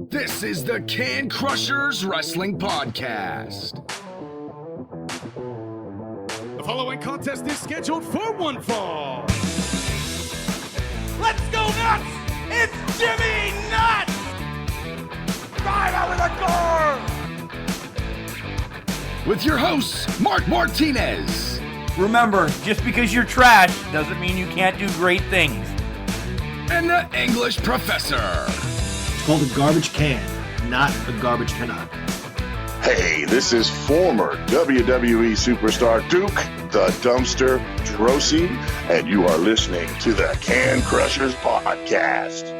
This is the Can Crushers Wrestling Podcast. The following contest is scheduled for one fall. Let's go nuts! It's Jimmy Nuts! Drive out with a car! With your hosts, Mark Martinez. Remember, just because you're trash doesn't mean you can't do great things. And the English Professor. It's called a garbage can, not a garbage cannot. Hey, this is former WWE superstar Duke, the Dumpster Drosy, and you are listening to the Can Crushers Podcast.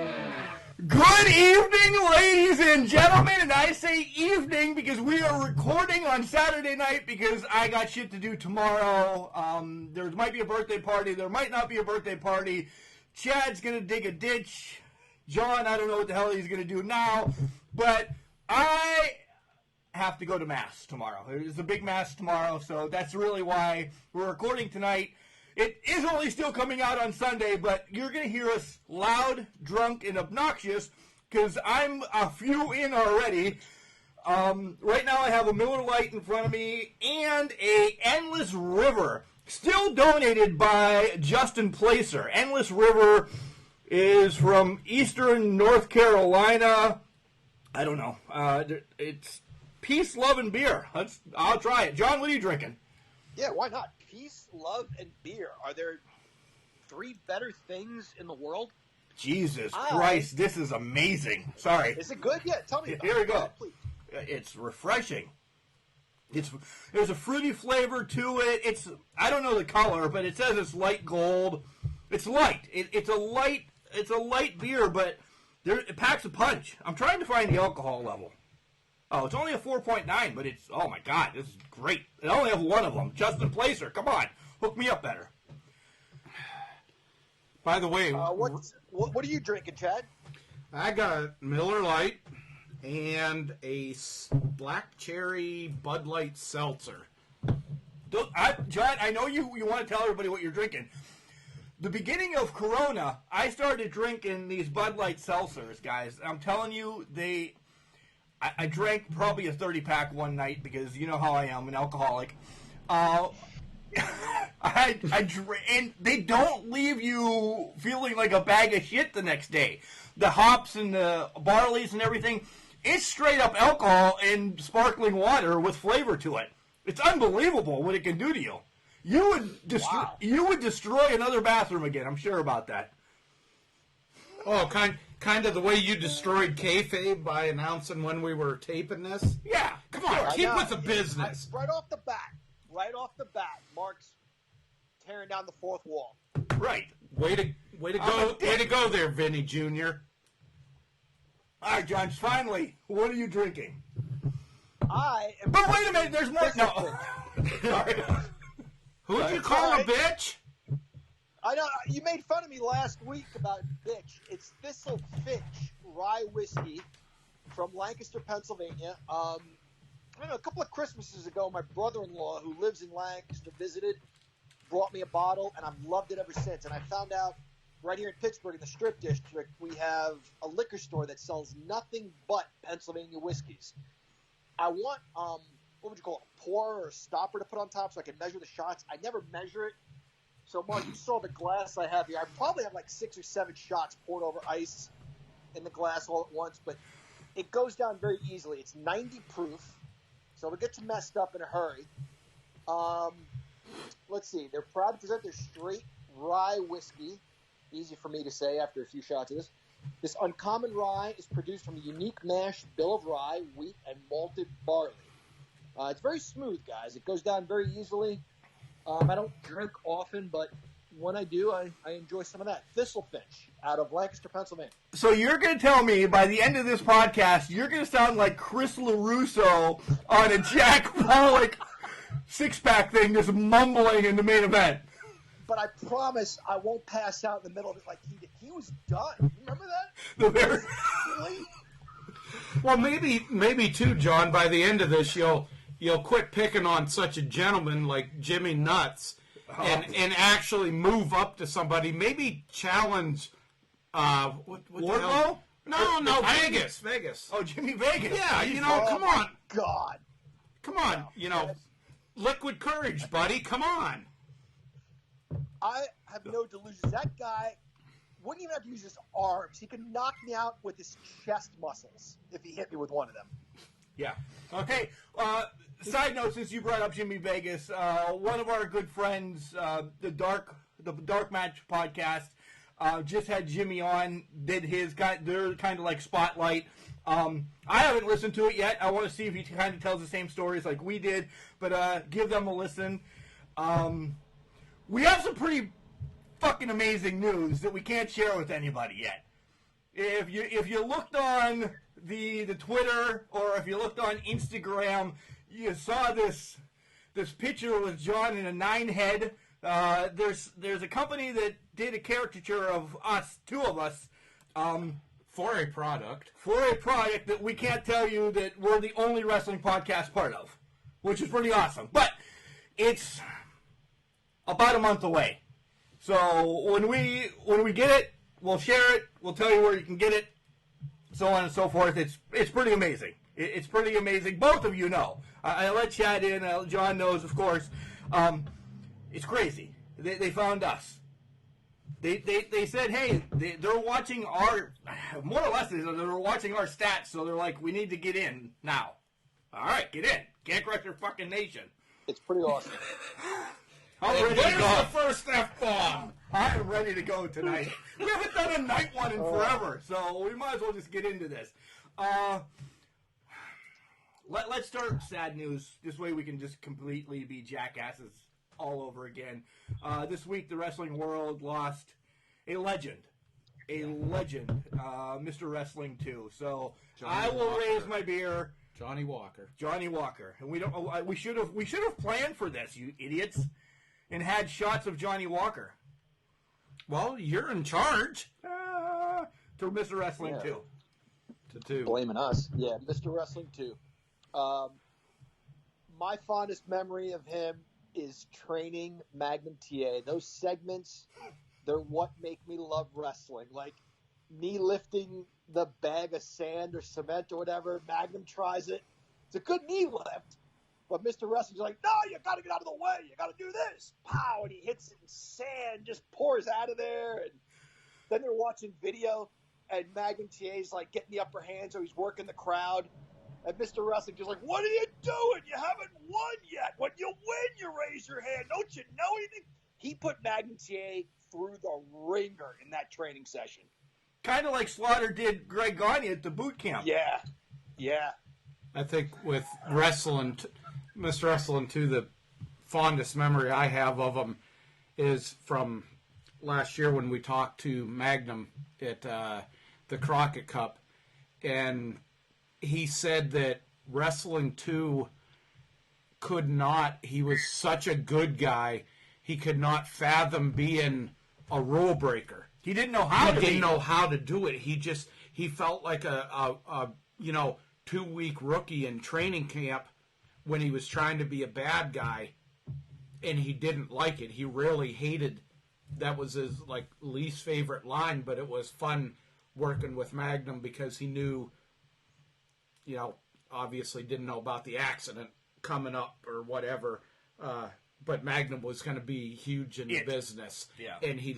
Good evening, ladies and gentlemen, and I say evening because we are recording on Saturday night because I got shit to do tomorrow. There might be a birthday party, there might not be a birthday party. Chad's gonna dig a ditch. John, I don't know what the hell he's gonna do now, but I have to go to Mass tomorrow. There's a big Mass tomorrow, so that's really why we're recording tonight. It is only still coming out on Sunday, but you're going to hear us loud, drunk, and obnoxious because I'm a few in already. Right now I have a Miller Lite in front of me and a Endless River, still donated by Justin Placer. Endless River is from Eastern North Carolina. I don't know. It's peace, love, and beer. I'll try it. John, what are you drinking? Yeah, why not? Peace, love, and beer. Are there three better things in the world? Jesus Christ, this is amazing. Sorry. Is it good? Yeah, tell me about Here we it. go. Please. It's refreshing. There's a fruity flavor to it. I don't know the color, but it says it's light gold. It's light. It's a light beer, but it packs a punch. I'm trying to find the alcohol level. Oh, it's only a 4.9, but it's, oh my God, this is great. I only have one of them. Justin Placer, come on. Hook me up better. By the way, what are you drinking, Chad? I got Miller Lite and a black cherry Bud Light seltzer. John, I know you want to tell everybody what you're drinking. The beginning of Corona, I started drinking these Bud Light seltzers, guys. I'm telling you, I drank probably a 30-pack one night because you know how I am, an alcoholic. I drank, and they don't leave you feeling like a bag of shit the next day. The hops and the barleys and everything, it's straight up alcohol and sparkling water with flavor to it. It's unbelievable what it can do to you. You would destroy another bathroom again. I'm sure about that. Oh, kind of the way you destroyed kayfabe by announcing when we were taping this. Yeah, come on, keep with the business. Right off the bat, Mark's tearing down the fourth wall. Right. Way to go there, Vinny Jr. All right, John. Finally, what are you drinking? But wait a minute, there's more. No. Sorry. Who'd you call a bitch? I know you made fun of me last week about bitch. It's Thistle Finch rye whiskey from Lancaster, Pennsylvania. I don't know, a couple of Christmases ago, my brother-in-law, who lives in Lancaster, visited, brought me a bottle, and I've loved it ever since. And I found out right here in Pittsburgh, in the Strip District, we have a liquor store that sells nothing but Pennsylvania whiskeys. I want, what would you call it, a pour or a stopper to put on top so I can measure the shots. I never measure it. So, Mark, you saw the glass I have here. I probably have like 6 or 7 shots poured over ice in the glass all at once, but it goes down very easily. It's 90 proof, so it gets messed up in a hurry. Let's see. They're proud to present their straight rye whiskey. Easy for me to say after a few shots of this. This uncommon rye is produced from a unique mashed bill of rye, wheat, and malted barley. It's very smooth, guys. It goes down very easily. I don't drink often, but when I do, I enjoy some of that. Thistlefinch out of Lancaster, Pennsylvania. So you're going to tell me by the end of this podcast, you're going to sound like Chris LaRusso on a Jack Pollock six-pack thing just mumbling in the main event. But I promise I won't pass out in the middle of it like he did. He was done. You remember that? The very... Well, maybe too, John, by the end of this, you'll quit picking on such a gentleman like Jimmy Nuts and actually move up to somebody. Maybe challenge Wardlow? No, Vegas. Oh, Jimmy Vegas. Yeah, Oh, come on. God. Come on, liquid courage, buddy. Come on. I have no delusions. That guy wouldn't even have to use his arms. He could knock me out with his chest muscles if he hit me with one of them. Yeah. Okay. Side note, since you brought up Jimmy Vegas, one of our good friends, the Dark Match podcast, just had Jimmy on. Did they're kind of like Spotlight. I haven't listened to it yet. I want to see if he kind of tells the same stories like we did. But give them a listen. We have some pretty fucking amazing news that we can't share with anybody yet. If you looked on the Twitter or if you looked on Instagram, you saw this picture with John in a 9-head. There's a company that did a caricature of us, two of us, For a product that we can't tell you that we're the only wrestling podcast part of, which is pretty awesome. But it's about a month away. So when we get it, we'll share it. We'll tell you where you can get it, so on and so forth. It's pretty amazing. It's pretty amazing. Both of you know. I let Chad in. John knows, of course. It's crazy. They found us. They said, hey, they're watching more or less, they're watching our stats, so they're like, we need to get in now. All right, get in. Can't crush your fucking nation. It's pretty awesome. I'm ready to There's go. the first F-bomb. I'm ready to go tonight. We haven't done a night one in forever, so we might as well just get into this. Let's start with sad news. This way we can just completely be jackasses all over again. This week, the wrestling world lost a legend, Mr. Wrestling 2. So I will raise my beer. Johnny Walker. And we should have planned for this, you idiots, and had shots of Johnny Walker. Well, you're in charge. To Mr. Wrestling 2. To two. Blaming us. Yeah, Mr. Wrestling 2. My fondest memory of him is training Magnum TA. Those segments, they're what make me love wrestling. Like me lifting the bag of sand or cement or whatever, Magnum tries it. It's a good knee lift. But Mr. Wrestling's like, no, you got to get out of the way. You got to do this. Pow, and he hits it and sand just pours out of there. And then they're watching video, and Magnum TA's like getting the upper hand, so he's working the crowd. And Mr. Wrestling just like, what are you doing? You haven't won yet. When you win, you raise your hand. Don't you know anything? He put Magnum TA through the ringer in that training session. Kind of like Slaughter did Greg Gagne at the boot camp. Yeah. I think with Mr. Wrestling 2, the fondest memory I have of him is from last year when we talked to Magnum at the Crockett Cup, and he said that Wrestling 2 he was such a good guy, he could not fathom being a rule breaker. He didn't know how to do it. He felt like a 2-week rookie in training camp when he was trying to be a bad guy, and he didn't like it. He really hated. That was his least favorite line, but it was fun working with Magnum because he knew, obviously didn't know about the accident coming up or whatever, but Magnum was going to be huge in the business, and he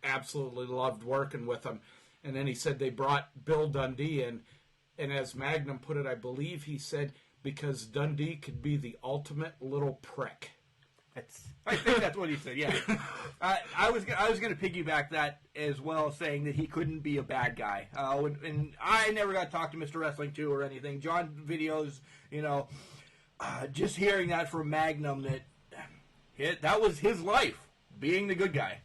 absolutely loved working with him. And then he said they brought Bill Dundee in, and as Magnum put it, I believe he said, because Dundee could be the ultimate little prick. I think that's what he said. Yeah, I was going to piggyback that as well, saying that he couldn't be a bad guy. And I never got to talk to Mr. Wrestling 2 or anything. John videos, just hearing that from Magnum that was his life, being the good guy.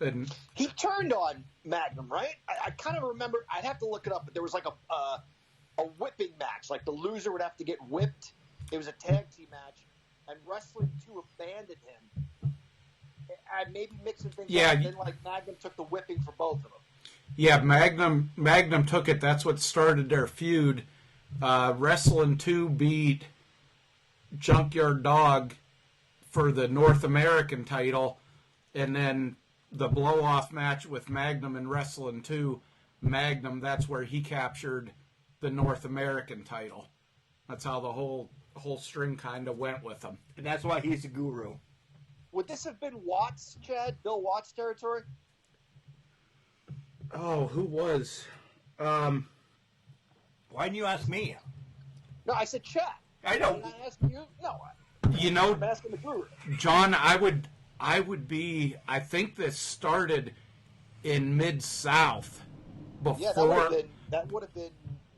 And He turned on Magnum, right? I kind of remember. I'd have to look it up, but there was like a whipping match. Like the loser would have to get whipped. It was a tag team match. And Wrestling 2 abandoned him. I maybe mixing things up. And then Magnum took the whipping for both of them. Yeah, Magnum took it. That's what started their feud. Wrestling 2 beat Junkyard Dog for the North American title, and then the blow-off match with Magnum and Wrestling 2 Magnum, that's where he captured the North American title. That's how the whole string kind of went with him. And that's why he's the guru. Would this have been Watts, Chad? Bill Watts territory? Oh, who was? Why didn't you ask me? No, I said Chad. I know. I'm not asking you. No, You know, I'm asking the guru. John, I would be. I think this started in Mid-South before. Yeah, that would have been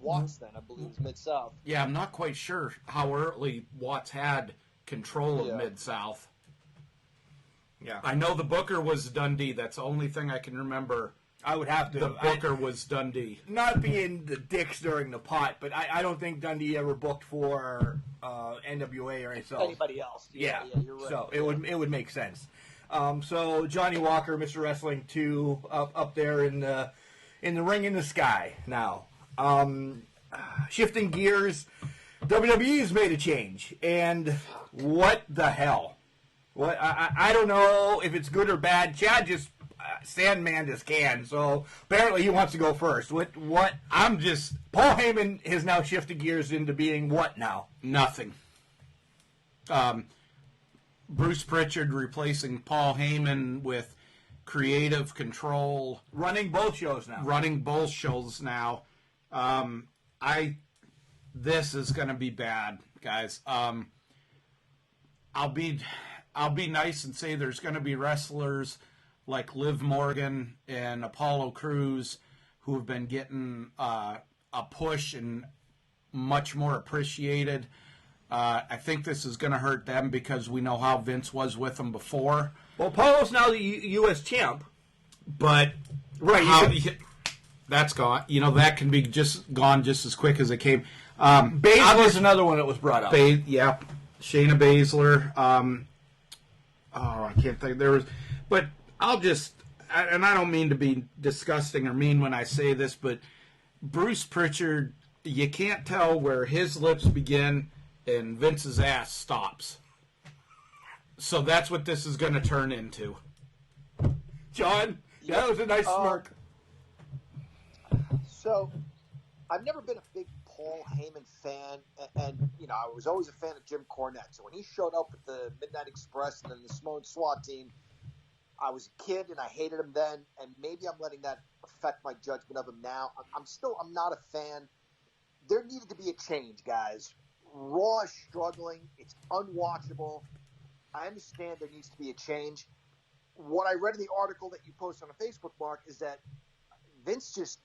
Watts then. I believe it was Mid-South. Yeah, I'm not quite sure how early Watts had control of Mid-South. Yeah, I know the booker was Dundee. That's the only thing I can remember. I would have to. The booker was Dundee. Not being the dicks during the pot, but I don't think Dundee ever booked for NWA or Anybody else? Yeah, you're right. So it would make sense. So Johnny Walker, Mr. Wrestling 2, up there in the ring in the sky now. Shifting gears, WWE's made a change, and what the hell? What I don't know if it's good or bad. Chad just Sandman just can, so apparently he wants to go first. What? Paul Heyman has now shifted gears into being what now? Nothing. Bruce Pritchard replacing Paul Heyman with creative control. Running both shows now. This is going to be bad, guys. I'll be nice and say there's going to be wrestlers like Liv Morgan and Apollo Crews who have been getting a push and much more appreciated. I think this is going to hurt them because we know how Vince was with them before. Well, Apollo's now the U.S. champ. But that's gone. You know, that can be gone just as quick as it came. Baszler's another one that was brought up. Yeah, Shayna Baszler. I can't think. There was, but and I don't mean to be disgusting or mean when I say this, but Bruce Pritchard, you can't tell where his lips begin and Vince's ass stops. So that's what this is going to turn into. John, that was a nice smirk. So, I've never been a big Paul Heyman fan, and I was always a fan of Jim Cornette. So when he showed up at the Midnight Express and then the Simone SWAT team, I was a kid and I hated him then, and maybe I'm letting that affect my judgment of him now. I'm not a fan. There needed to be a change, guys. Raw is struggling. It's unwatchable. I understand there needs to be a change. What I read in the article that you posted on Facebook, Mark, is that Vince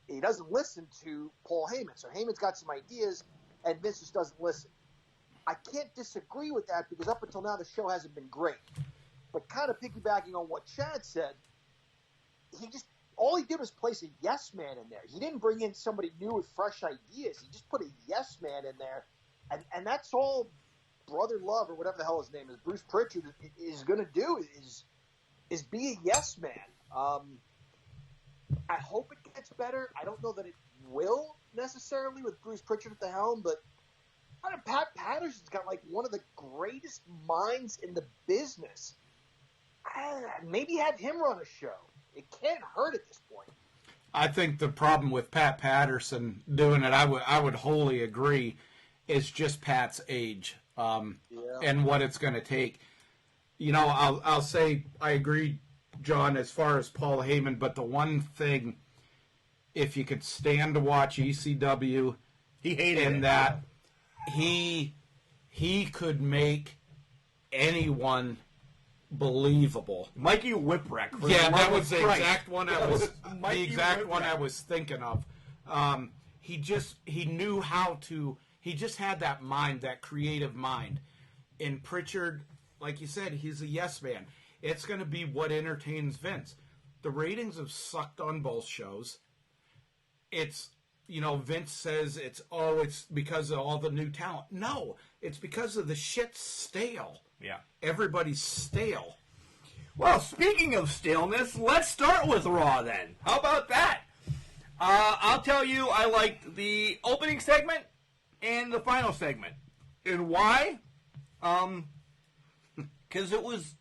he doesn't listen to Paul Heyman. So Heyman's got some ideas, and Vince just doesn't listen. I can't disagree with that because up until now the show hasn't been great. But kind of piggybacking on what Chad said, all he did was place a yes man in there. He didn't bring in somebody new with fresh ideas. He just put a yes man in there, and that's all Brother Love or whatever the hell his name is, Bruce Pritchard, is going to do is be a yes man. I hope it gets better. I don't know that it will necessarily with Bruce Pritchard at the helm, but Pat Patterson's got like one of the greatest minds in the business. Maybe have him run a show. It can't hurt at this point. I think the problem with Pat Patterson doing it, I would wholly agree, is just Pat's age and what it's going to take. I'll say I agree, John, as far as Paul Heyman, but the one thing, if you could stand to watch ECW, he hated in that he could make anyone believable. Mikey Whipwreck. Yeah, that was the exact one I was thinking of. He knew how to. He just had that mind, that creative mind. And Pritchard, like you said, he's a yes man. It's going to be what entertains Vince. The ratings have sucked on both shows. It's, Vince says it's because of all the new talent. No, it's because of the shit's stale. Yeah. Everybody's stale. Well, speaking of staleness, let's start with Raw then. How about that? I'll tell you, I liked the opening segment and the final segment. And why? Because it was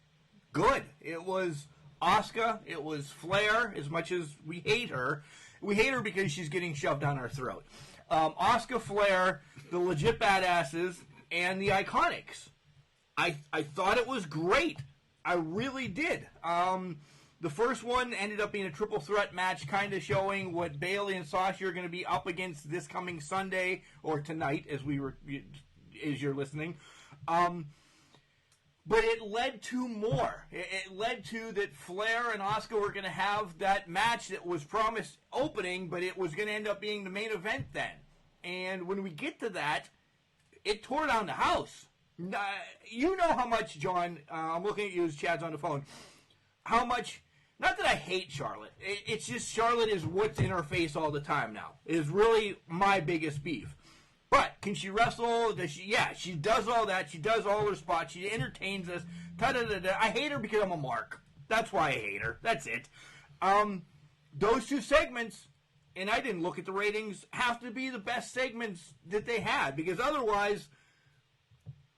good. It was Asuka. It was Flair, as much as we hate her. We hate her because she's getting shoved down our throat. Asuka, Flair, the legit badasses, and the Iconics. I thought it was great. I really did. The first one ended up being a triple threat match, kind of showing what Bayley and Sasha are going to be up against this coming Sunday, or tonight, as you're listening. But it led to more. It led to that Flair and Asuka were going to have that match that was promised opening, but it was going to end up being the main event then. And when we get to that, it tore down the house. You know how much, John, I'm looking at you as Chad's on the phone, how much, not that I hate Charlotte, it's just Charlotte is what's in her face all the time now. It is really my biggest beef. But can she wrestle? Does she? Yeah, she does all that. She does all her spots. She entertains us. I hate her because I'm a mark. That's why I hate her. That's it. Those two segments, and I didn't look at the ratings, have to be the best segments that they had, because otherwise,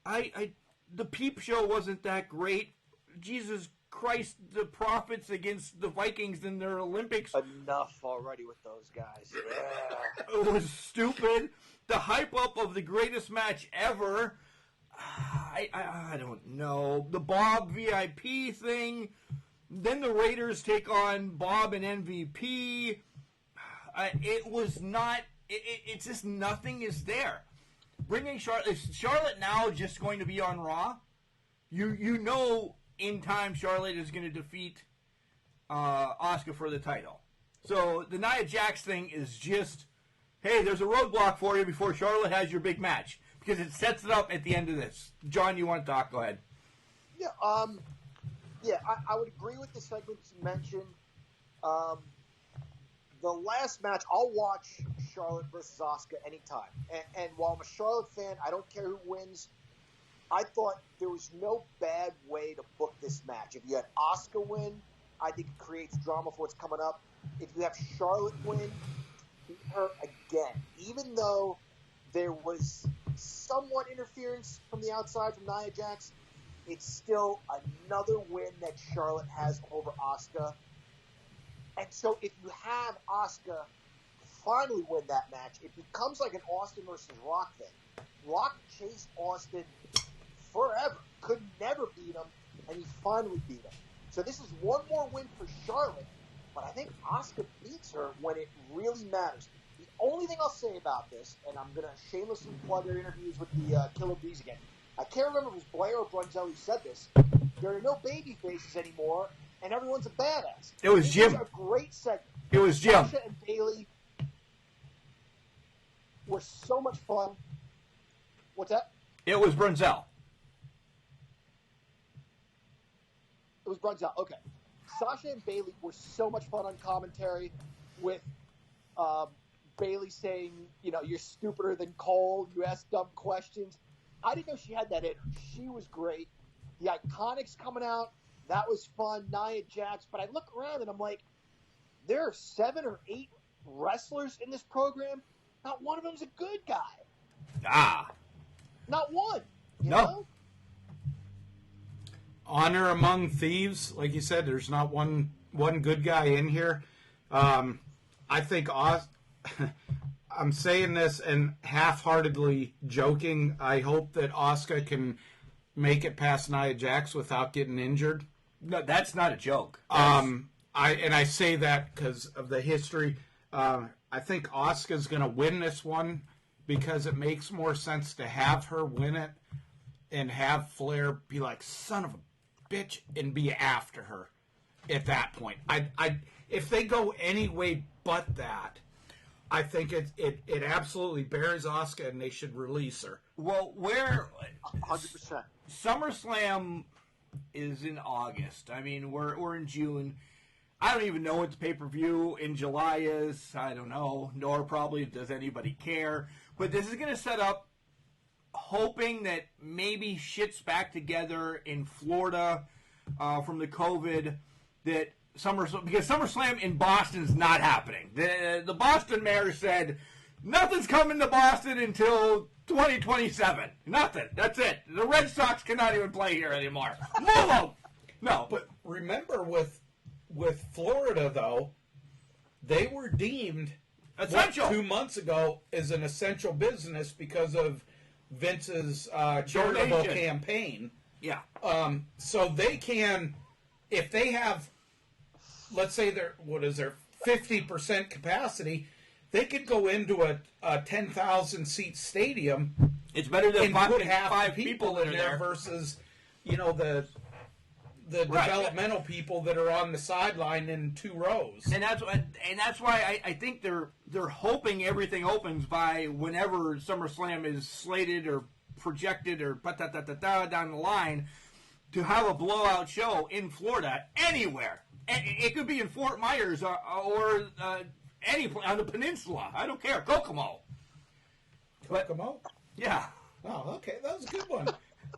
the Peep Show wasn't that great. Jesus Christ, the Prophets against the Vikings in their Olympics. Enough already with those guys. Yeah. It was stupid. The hype up of the greatest match ever. I don't know. The Bob VIP thing. Then the Raiders take on Bob and MVP. It was not. It's just nothing is there. Bringing Charlotte. Is Charlotte now just going to be on Raw? You know, in time Charlotte is going to defeat Asuka for the title. So the Nia Jax thing is just, hey, there's a roadblock for you before Charlotte has your big match, because it sets it up at the end of this. John, you want to talk? Go ahead. Yeah, I would agree with the segments you mentioned. The last match, I'll watch Charlotte versus Asuka anytime. And while I'm a Charlotte fan, I don't care who wins. I thought there was no bad way to book this match. If you had Asuka win, I think it creates drama for what's coming up. If you have Charlotte win, beat her again. Even though there was somewhat interference from the outside from Nia Jax, it's still another win that Charlotte has over Asuka. And so if you have Asuka finally win that match, it becomes like an Austin versus Rock thing. Rock chased Austin forever, could never beat him, and he finally beat him. So this is one more win for Charlotte, but I think Asuka beats her when it really matters. The only thing I'll say about this, and I'm going to shamelessly plug their interviews with the Killer Bees again. I can't remember if it was Blair or Brunzel who said this. There are no baby faces anymore, and everyone's a badass. It was Jim. It was a great segment. It was Jim. Sasha and Bayley were so much fun. What's that? It was Brunzel. It was Brunzel. Okay. Sasha and Bayley were so much fun on commentary, with Bayley saying, you're stupider than Cole. You ask dumb questions. I didn't know she had that in her. She was great. The Iconics coming out, that was fun. Nia Jax. But I look around and I'm like, there are 7 or 8 wrestlers in this program. Not one of them's a good guy. Not one. You know? Honor among thieves, like you said, there's not one good guy in here. I think I'm saying this and half-heartedly joking. I hope that Asuka can make it past Nia Jax without getting injured. No, that's not a joke. I say that because of the history. I think Asuka's going to win this one because it makes more sense to have her win it and have Flair be like, son of a bitch, and be after her at that point. If they go any way but that, I think it absolutely bears Asuka, and they should release her. Well, 100%. SummerSlam is in August. I mean, we're in June. I don't even know what the pay-per-view in July is. I don't know. Nor probably does anybody care. But this is going to set up, hoping that maybe shit's back together in Florida from the COVID, that because SummerSlam in Boston is not happening. The Boston mayor said nothing's coming to Boston until 2027. Nothing. That's it. The Red Sox cannot even play here anymore. Move them. No, but remember with Florida though, they were deemed essential 2 months ago as an essential business because of Vince's charitable Donation. campaign. Yeah. So they can, if they have, let's say their 50% capacity, they could go into a 10,000 seat stadium. It's better than and put half half people in in there there. versus, the developmental people that are on the sideline in 2 rows. And that's why I think they're hoping everything opens by whenever SummerSlam is slated or projected or down the line to have a blowout show in Florida anywhere. It could be in Fort Myers or any on the peninsula. I don't care. Kokomo. Kokomo? Yeah. Oh, okay, that was a good one.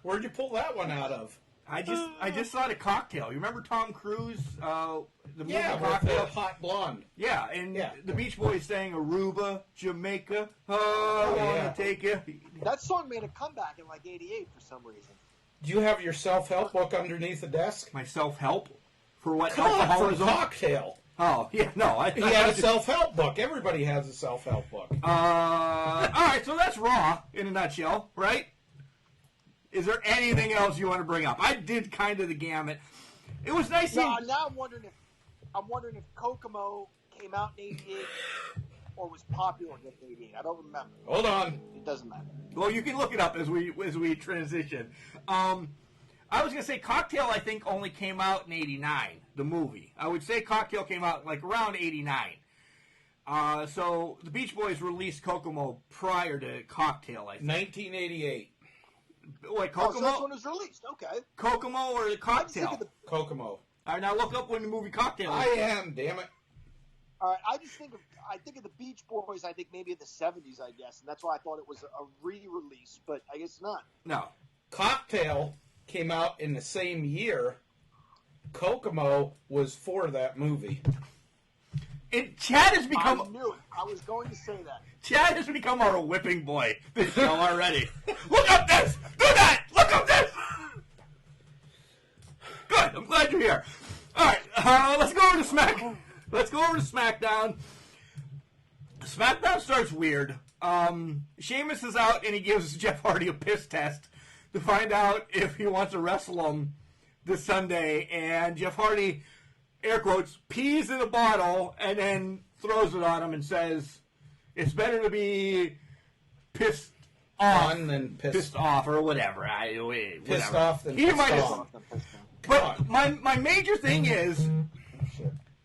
Where'd you pull that one out of? I just saw the Cocktail. You remember Tom Cruise, the movie Yeah, Cocktail? with the hot blonde. Yeah, and Yeah. the Beach Boys sang Aruba, Jamaica. Oh, I yeah. want to take you. That song made a comeback in like '88 for some reason. Do you have your self-help book underneath the desk? My self-help for what? Come on, for Alcoholism? Cocktail. Oh, yeah, no. He had a self-help book. Everybody has a self-help book. All right, so that's Raw in a nutshell, right? Is there anything else you want to bring up? I did kind of the gamut. It was nice seeing... Now I'm wondering if Kokomo came out in '88 or was popular in '88. I don't remember. Hold on. It doesn't matter. Well, you can look it up as we transition. I was going to say Cocktail, I think, only came out in '89, the movie. I would say Cocktail came out like around '89. So the Beach Boys released Kokomo prior to Cocktail, I think. 1988. Wait, Oh, so Kokomo? that's when it was released. Okay. Kokomo or the I just think Cocktail? of the, Kokomo. All right, now look up when the movie Cocktail I is. am, damn it. all right. I think of the Beach Boys. I think maybe in the '70s. I guess, and that's why I thought it was a re-release. But I guess not. No. Cocktail came out in the same year. Kokomo was for that movie. And Chad has I become... knew it. I was going to say that. Chad has become our whipping boy this show already. Look up this! Do that! Look up this! Good. I'm glad you're here. All right, let's go over to Let's go over to SmackDown. SmackDown starts weird. Sheamus is out and he gives Jeff Hardy a piss test to find out if he wants to wrestle him this Sunday. And Jeff Hardy, air quotes, pees in a bottle and then throws it on him and says, "It's better to be pissed On than pissed off or whatever." Pissed off than He pissed might have- on. But my major thing is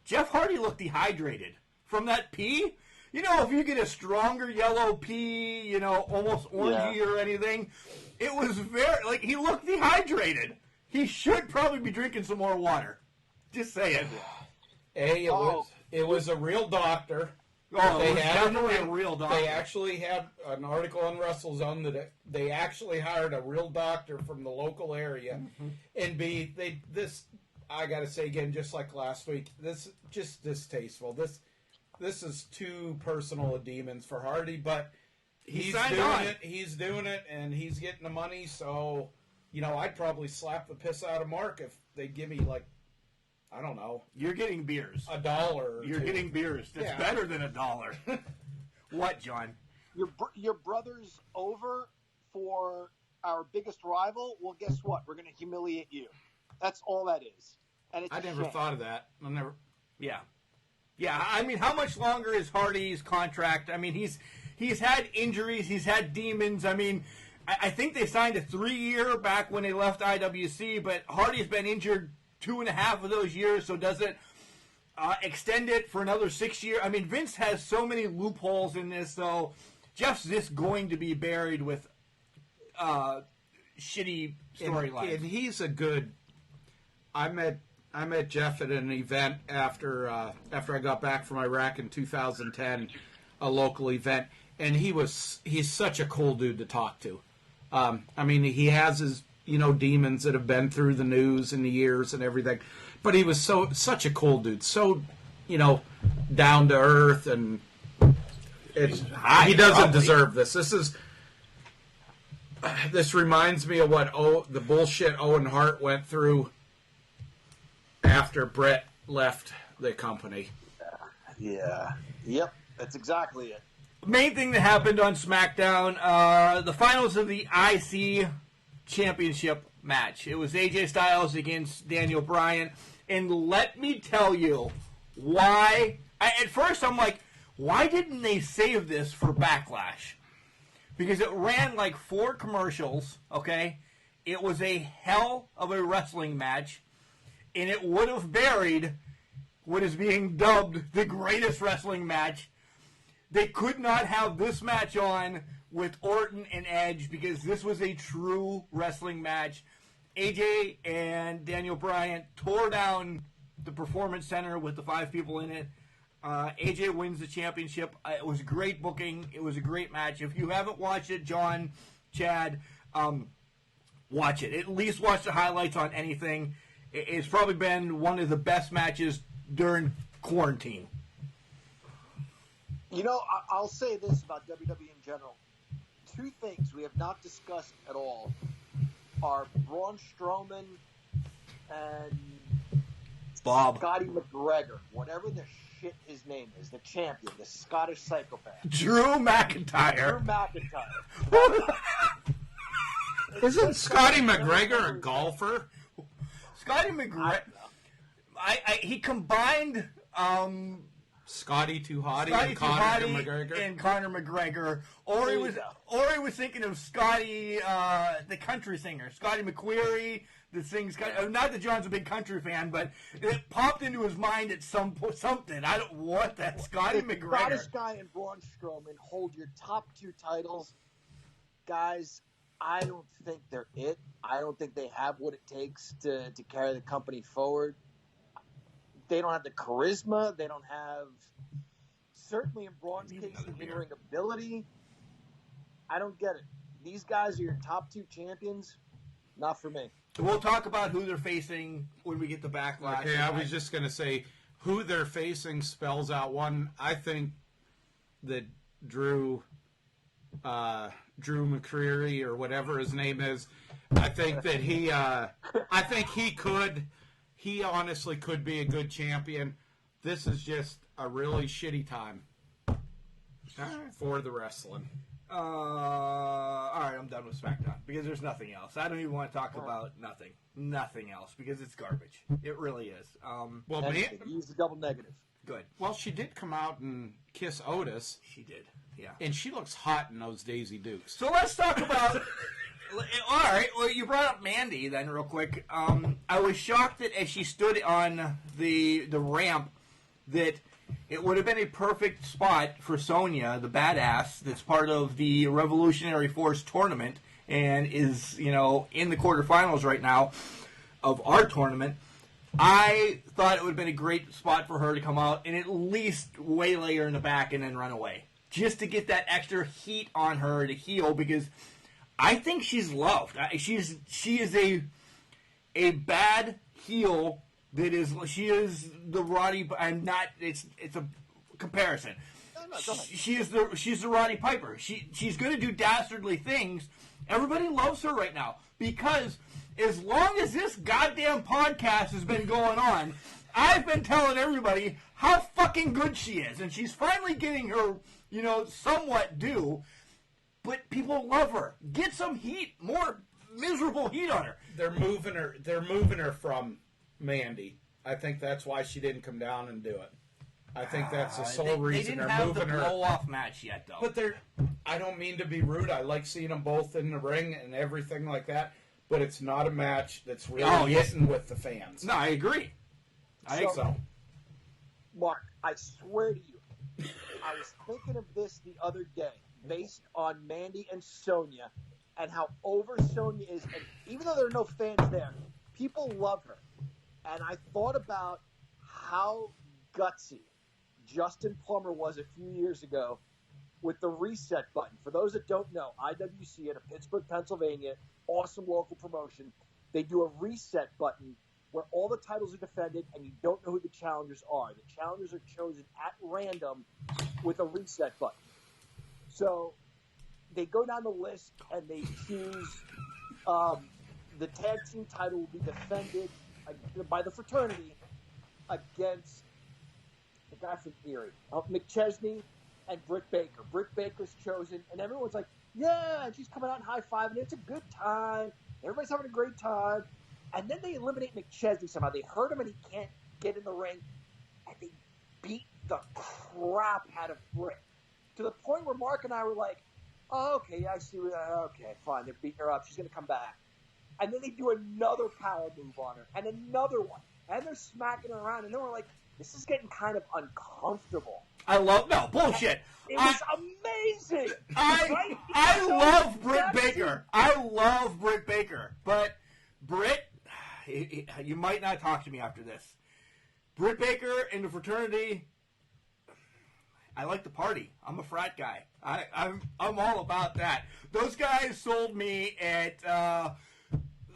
Jeff Hardy looked dehydrated from that pee. You know, if you get a stronger yellow pee, you know, almost orangey or anything, it was he looked dehydrated. He should probably be drinking some more water. Just saying. Hey, it was a real doctor. Oh, They it was had definitely a real doctor. They actually had an article on WrestleZone that they actually hired a real doctor from the local area, and I gotta say again, just like last week, this just distasteful. This is too personal a demons for Hardy, but he's doing it. He's doing it, and he's getting the money. So, I'd probably slap the piss out of Mark if they give me I don't know. You're getting beers. $1 or You're two. getting beers. That's better than $1. What, John? Your brother's over for our biggest rival. Well, guess what? We're going to humiliate you. That's all that is. And it's I never thought of that. Yeah. Yeah, I mean, how much longer is Hardy's contract? I mean, he's had injuries. He's had demons. I mean, I think they signed a 3-year back when they left IWC, but Hardy's been injured 2.5 of those years, so does it extend it for another 6 years? I mean, Vince has so many loopholes in this, so Jeff's just going to be buried with shitty storylines. And he's a good. I met Jeff at an event after I got back from Iraq in 2010, a local event, and he's such a cool dude to talk to. I mean, he has his demons that have been through the news in the years and everything, but he was such a cool dude, so down to earth, and he doesn't deserve this. This reminds me of what the bullshit Owen Hart went through after Brett left the company. Yeah. Yep. That's exactly it. Main thing that happened on SmackDown, the finals of the IC Championship match. It was AJ Styles against Daniel Bryan. And let me tell you why. At first, I'm like, why didn't they save this for Backlash? Because it ran like 4 commercials, okay? It was a hell of a wrestling match. And it would have buried what is being dubbed the greatest wrestling match. They could not have this match on with Orton and Edge because this was a true wrestling match. AJ and Daniel Bryan tore down the Performance Center with the 5 people in it. AJ wins the championship. It was great booking. It was a great match. If you haven't watched it, John, Chad, watch it. At least watch the highlights on anything. It's probably been one of the best matches during quarantine. You know, I'll say this about WWE in general. 2 things we have not discussed at all are Braun Strowman and Bob. Scotty McGregor, whatever the shit his name is, the champion, the Scottish psychopath. Drew McIntyre. Drew McIntyre. Isn't Scotty McGregor a golfer? Scotty McGregor. He combined Scotty Too Hottie Scotty and Conor Tuhati McGregor. and Conor McGregor. Or he was thinking of Scotty, the country singer, Scotty McQuarrie, that sings. Not that John's a big country fan, but it popped into his mind at something. I don't what that Scotty McGregor. Scottish guy and Braun Strowman hold your top 2 titles, guys. I don't think they're it. I don't think they have what it takes to carry the company forward. They don't have the charisma. They don't have, certainly in Braun's case, the in-ring ability. I don't get it. These guys are your top 2 champions. Not for me. We'll talk about who they're facing when we get the Backlash. Okay, I was just going to say who they're facing spells out one. I think that Drew McCreary or whatever his name is, I think that he honestly could be a good champion. This is just a really shitty time for the wrestling. All right, I'm done with SmackDown because there's nothing else. I don't even want to talk about nothing else because it's garbage. It really is. Use the double negative. Good. Well, she did come out and kiss Otis. She did. Yeah. And she looks hot in those Daisy Dukes. So let's talk about. All right. Well, you brought up Mandy then, real quick. I was shocked that as she stood on the ramp, that it would have been a perfect spot for Sonya, the badass, that's part of the Revolutionary Force tournament and is, in the quarterfinals right now of our tournament. I thought it would have been a great spot for her to come out and at least waylay her in the back and then run away. Just to get that extra heat on her to heel, because I think she's loved. She is a bad heel. She is the Roddy. I'm not. It's a comparison. She's the Roddy Piper. She's going to do dastardly things. Everybody loves her right now because as long as this goddamn podcast has been going on, I've been telling everybody how fucking good she is, and she's finally getting her, somewhat due. But people love her. Get some heat, more miserable heat on her. They're moving her from Mandy. I think that's why she didn't come down and do it. I think that's the sole reason they're moving her. They didn't have the blow-off match yet, though. But I don't mean to be rude. I like seeing them both in the ring and everything like that. But it's not a match that's really hitting with the fans. No, I agree. I think so. Mark, I swear to you, I was thinking of this the other day, based on Mandy and Sonya, and how over Sonya is. And even though there are no fans there, people love her. And I thought about how gutsy Justin Plummer was a few years ago with the reset button. For those that don't know, IWC out of Pittsburgh, Pennsylvania, awesome local promotion. They do a reset button where all the titles are defended and you don't know who the challengers are. The challengers are chosen at random with a reset button. So they go down the list and they choose the tag team title will be defended by the fraternity against the guy from Erie, McChesney and Britt Baker. Britt Baker's chosen, and everyone's like, yeah, and she's coming out and high-fiving. It's a good time. Everybody's having a great time. And then they eliminate McChesney somehow. They hurt him, and he can't get in the ring. And they beat the crap out of Britt to the point where Mark and I were like, oh, okay, I see. Okay, fine. They're beating her up. She's going to come back. And then they do another power move on her and another one. And they're smacking her around. And then we're like, this is getting kind of uncomfortable. Bullshit. It was amazing. I love Britt Baker. I love Britt Baker. But Britt, you might not talk to me after this. Britt Baker and the fraternity, I like the party. I'm a frat guy. I'm all about that. Those guys sold me at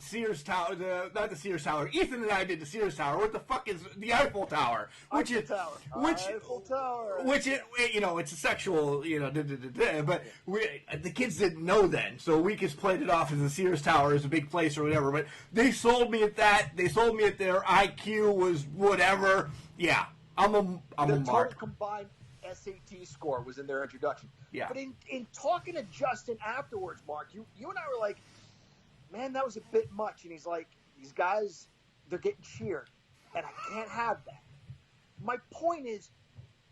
Sears Tower, not the Sears Tower. Ethan and I did the Sears Tower. What the fuck is the Eiffel Tower? Eiffel Tower. Which it's a sexual, but the kids didn't know then, so we just played it off as the Sears Tower as a big place or whatever. But they sold me at that. They sold me at their IQ was whatever. Yeah, I'm a mark. Total combined SAT score was in their introduction. Yeah. But in talking to Justin afterwards, Mark, you and I were like, man, that was a bit much. And he's like, these guys, they're getting cheered, and I can't have that. My point is,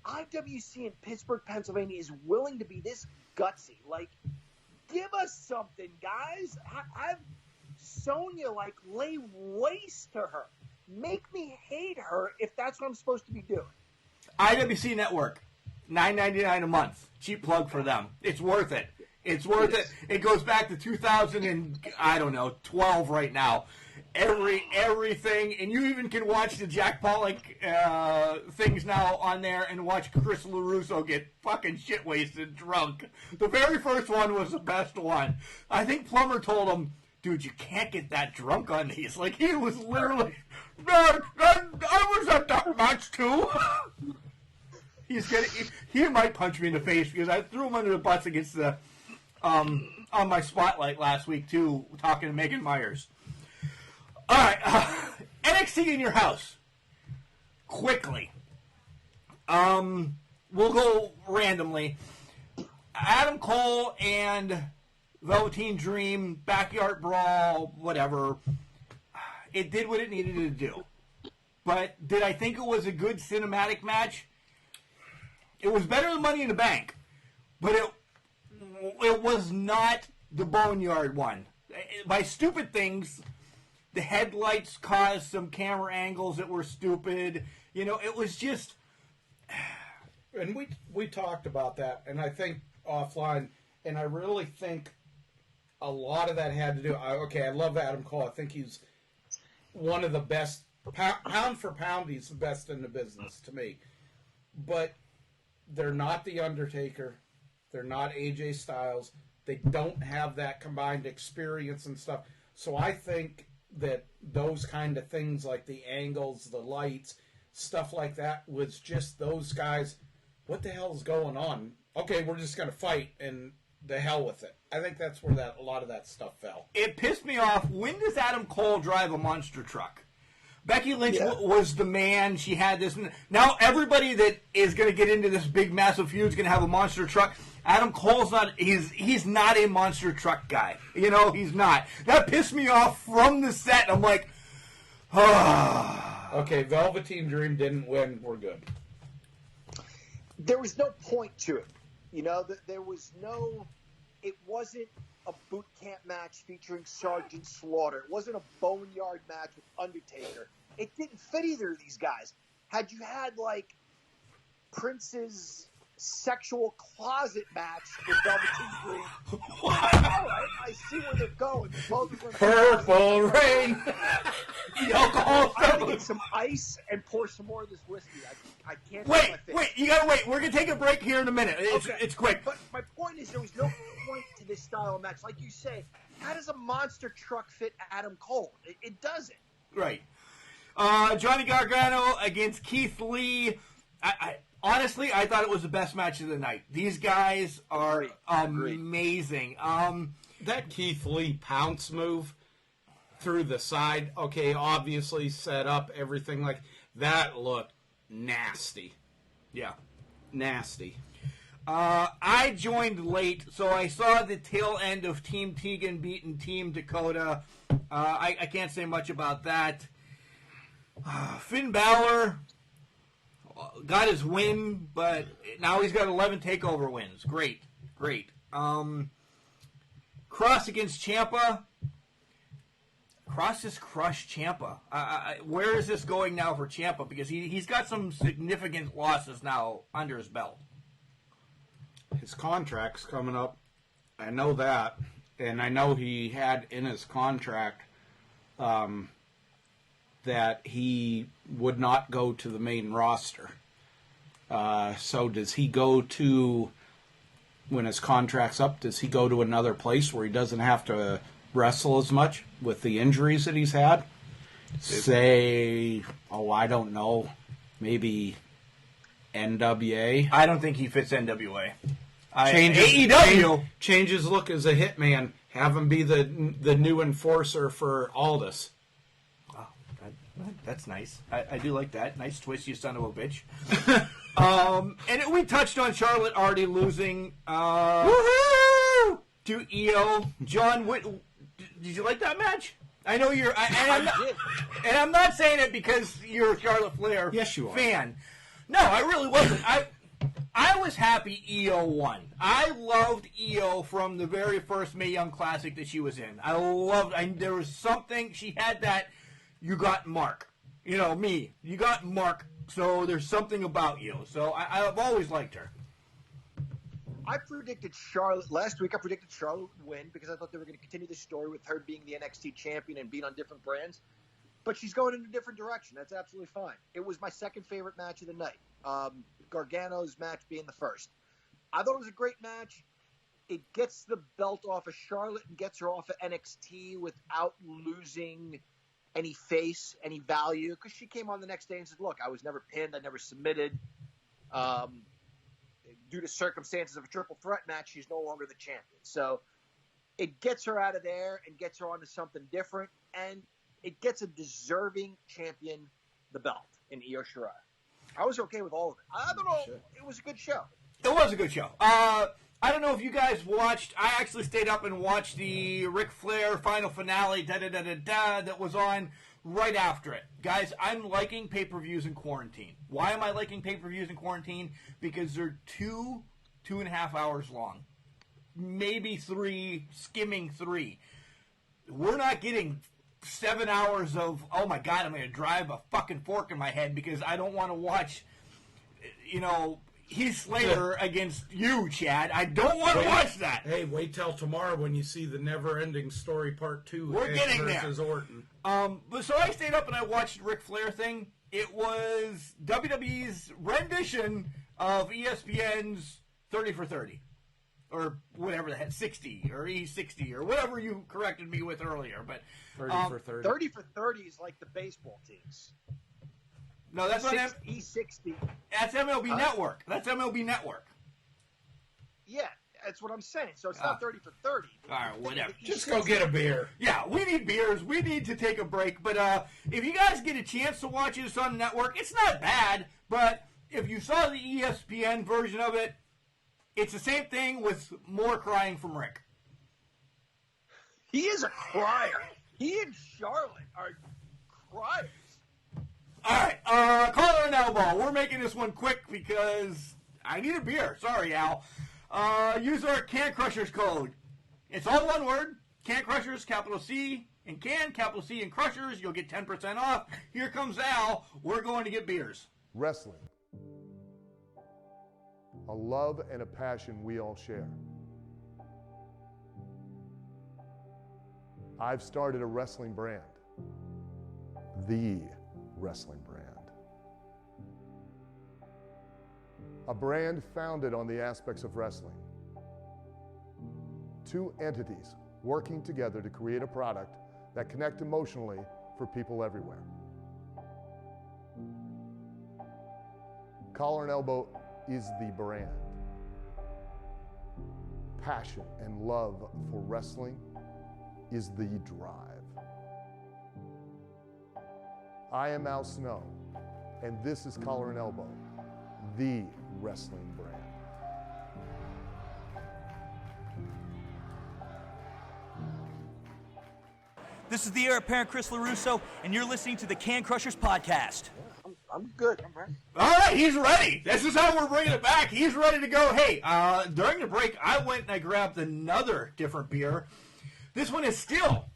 IWC in Pittsburgh, Pennsylvania is willing to be this gutsy. Like, give us something, guys. Have Sonya, lay waste to her. Make me hate her if that's what I'm supposed to be doing. IWC Network, $9.99 a month. Cheap plug for them. It's worth it. It's worth it. It goes back to 2012 right now. Everything, and you even can watch the Jack Pollock things now on there and watch Chris LaRusso get fucking shit-wasted drunk. The very first one was the best one. I think Plummer told him, dude, you can't get that drunk on these. Like, he was literally, I was at that match too. He might punch me in the face because I threw him under the bus against the on my spotlight last week too, talking to Megan Myers. All right, NXT in your house. Quickly, we'll go randomly. Adam Cole and Velveteen Dream, backyard brawl, whatever. It did what it needed to do. But did I think it was a good cinematic match? It was better than Money in the Bank, but it was not the Boneyard one. By stupid things, the headlights caused some camera angles that were stupid. It was just... And we talked about that, and I think offline, and I really think a lot of that had to do... I love Adam Cole. I think he's one of the best... Pound for pound, he's the best in the business to me. But they're not The Undertaker. They're not AJ Styles. They don't have that combined experience and stuff. So I think that those kind of things like the angles, the lights, stuff like that was just those guys, what the hell is going on? Okay, we're just going to fight and the hell with it. I think that's where a lot of that stuff fell. It pissed me off. When does Adam Cole drive a monster truck? Becky Lynch was the man. She had this. Now everybody that is going to get into this big, massive feud is going to have a monster truck. Adam Cole's not. He's not a monster truck guy. He's not. That pissed me off from the set. I'm like, okay, Velveteen Dream didn't win. We're good. There was no point to it. There was no. It wasn't a boot camp match featuring Sergeant Slaughter. It wasn't a boneyard match with Undertaker. It didn't fit either of these guys. Had you had Prince's sexual closet match with Velveteen Dream, all right, I see where they're going. Both of them. Purple Rain. The alcohol. I'm gonna get some ice and pour some more of this whiskey. I can't. Wait! You gotta wait. We're gonna take a break here in a minute. It's quick. But my point is, there was no point to this style of match. Like you say, how does a monster truck fit Adam Cole? It doesn't. Right. Johnny Gargano against Keith Lee. Honestly, I thought it was the best match of the night. These guys are amazing. That Keith Lee pounce move through the side, obviously set up everything like that looked nasty. Yeah. Nasty. I joined late, so I saw the tail end of Team Tegan beating Team Dakota. I can't say much about that. Finn Balor got his win, but now he's got 11 TakeOver wins. Great. Cross against Ciampa. Cross has crushed Ciampa. Where is this going now for Ciampa? Because he's got some significant losses now under his belt. His contract's coming up. I know that. And I know he had in his contract that he would not go to the main roster. So does he go to, when his contract's up, does he go to another place where he doesn't have to wrestle as much with the injuries that he's had? Say, I don't know, maybe NWA? I don't think he fits NWA. AEW change his look as a hitman. Have him be the new enforcer for Aldous. Oh, that's nice. I do like that. Nice twist, you son of a bitch. We touched on Charlotte already losing to Io. John, did you like that match? I know you're, and I'm not saying it because you're a Charlotte Flair fan. No, I really wasn't. I was happy Io won. I loved Io from the very first Mae Young Classic that she was in. There was something, she had that, you got Mark. You know, me. You got Mark, so there's something about you. So I've always liked her. I predicted Charlotte last week. I predicted Charlotte would win because I thought they were going to continue the story with her being the NXT champion and being on different brands. But she's going in a different direction. That's absolutely fine. It was my second favorite match of the night. Gargano's match being the first. I thought it was a great match. It gets the belt off of Charlotte and gets her off of NXT without losing any face, any value. Because she came on the next day and said, look, I was never pinned. I never submitted. Due to circumstances of a triple threat match, she's no longer the champion. So it gets her out of there and gets her onto something different. And it gets a deserving champion the belt in Io Shirai. I was okay with all of it. I don't know. It was a good show. It was a good show. I don't know if you guys watched. I actually stayed up and watched the Ric Flair final finale that was on right after it. Guys, I'm liking pay-per-views in quarantine. Why am I liking pay-per-views in quarantine? Because they're 2.5 hours long. Maybe 3, skimming 3. We're not getting 7 hours of, oh my God, I'm going to drive a fucking fork in my head because I don't want to watch, Heath Slater against you, Chad. I don't want to watch that. Hey, wait till tomorrow when you see the Never-Ending Story Part 2. We're getting versus there. Orton. But so I stayed up and I watched Ric Flair thing. It was WWE's rendition of ESPN's 30 for 30. Or whatever the heck, 60 or E60 or whatever you corrected me with earlier. But 30 for 30. 30 for 30 is like the baseball teams. No, that's not E60. That's MLB Network. That's MLB Network. Yeah, that's what I'm saying. So it's not 30 for 30. All right, whatever. Just go get a beer. Yeah, we need beers. We need to take a break. But if you guys get a chance to watch this on the network, it's not bad. But if you saw the ESPN version of it, it's the same thing with more crying from Rick. He is a crier. He and Charlotte are criers. All right, collar and elbow. We're making this one quick because I need a beer. Sorry, Al. Use our Can Crushers code. It's all one word. Can Crushers, capital C and Can, capital C and Crushers. You'll get 10% off. Here comes Al. We're going to get beers. Wrestling. A love and a passion we all share. I've started a wrestling brand. The wrestling brand. A brand founded on the aspects of wrestling. Two entities working together to create a product that connect emotionally for people everywhere. Collar and Elbow is the brand. Passion and love for wrestling is the drive. I am Al Snow, and this is Collar and Elbow, the wrestling brand. This is the heir apparent Chris LaRusso, and you're listening to the Can Crushers Podcast. I'm good. I'm ready. All right, he's ready. This is how we're bringing it back. He's ready to go. Hey, during the break, I went and I grabbed another different beer. This one is still.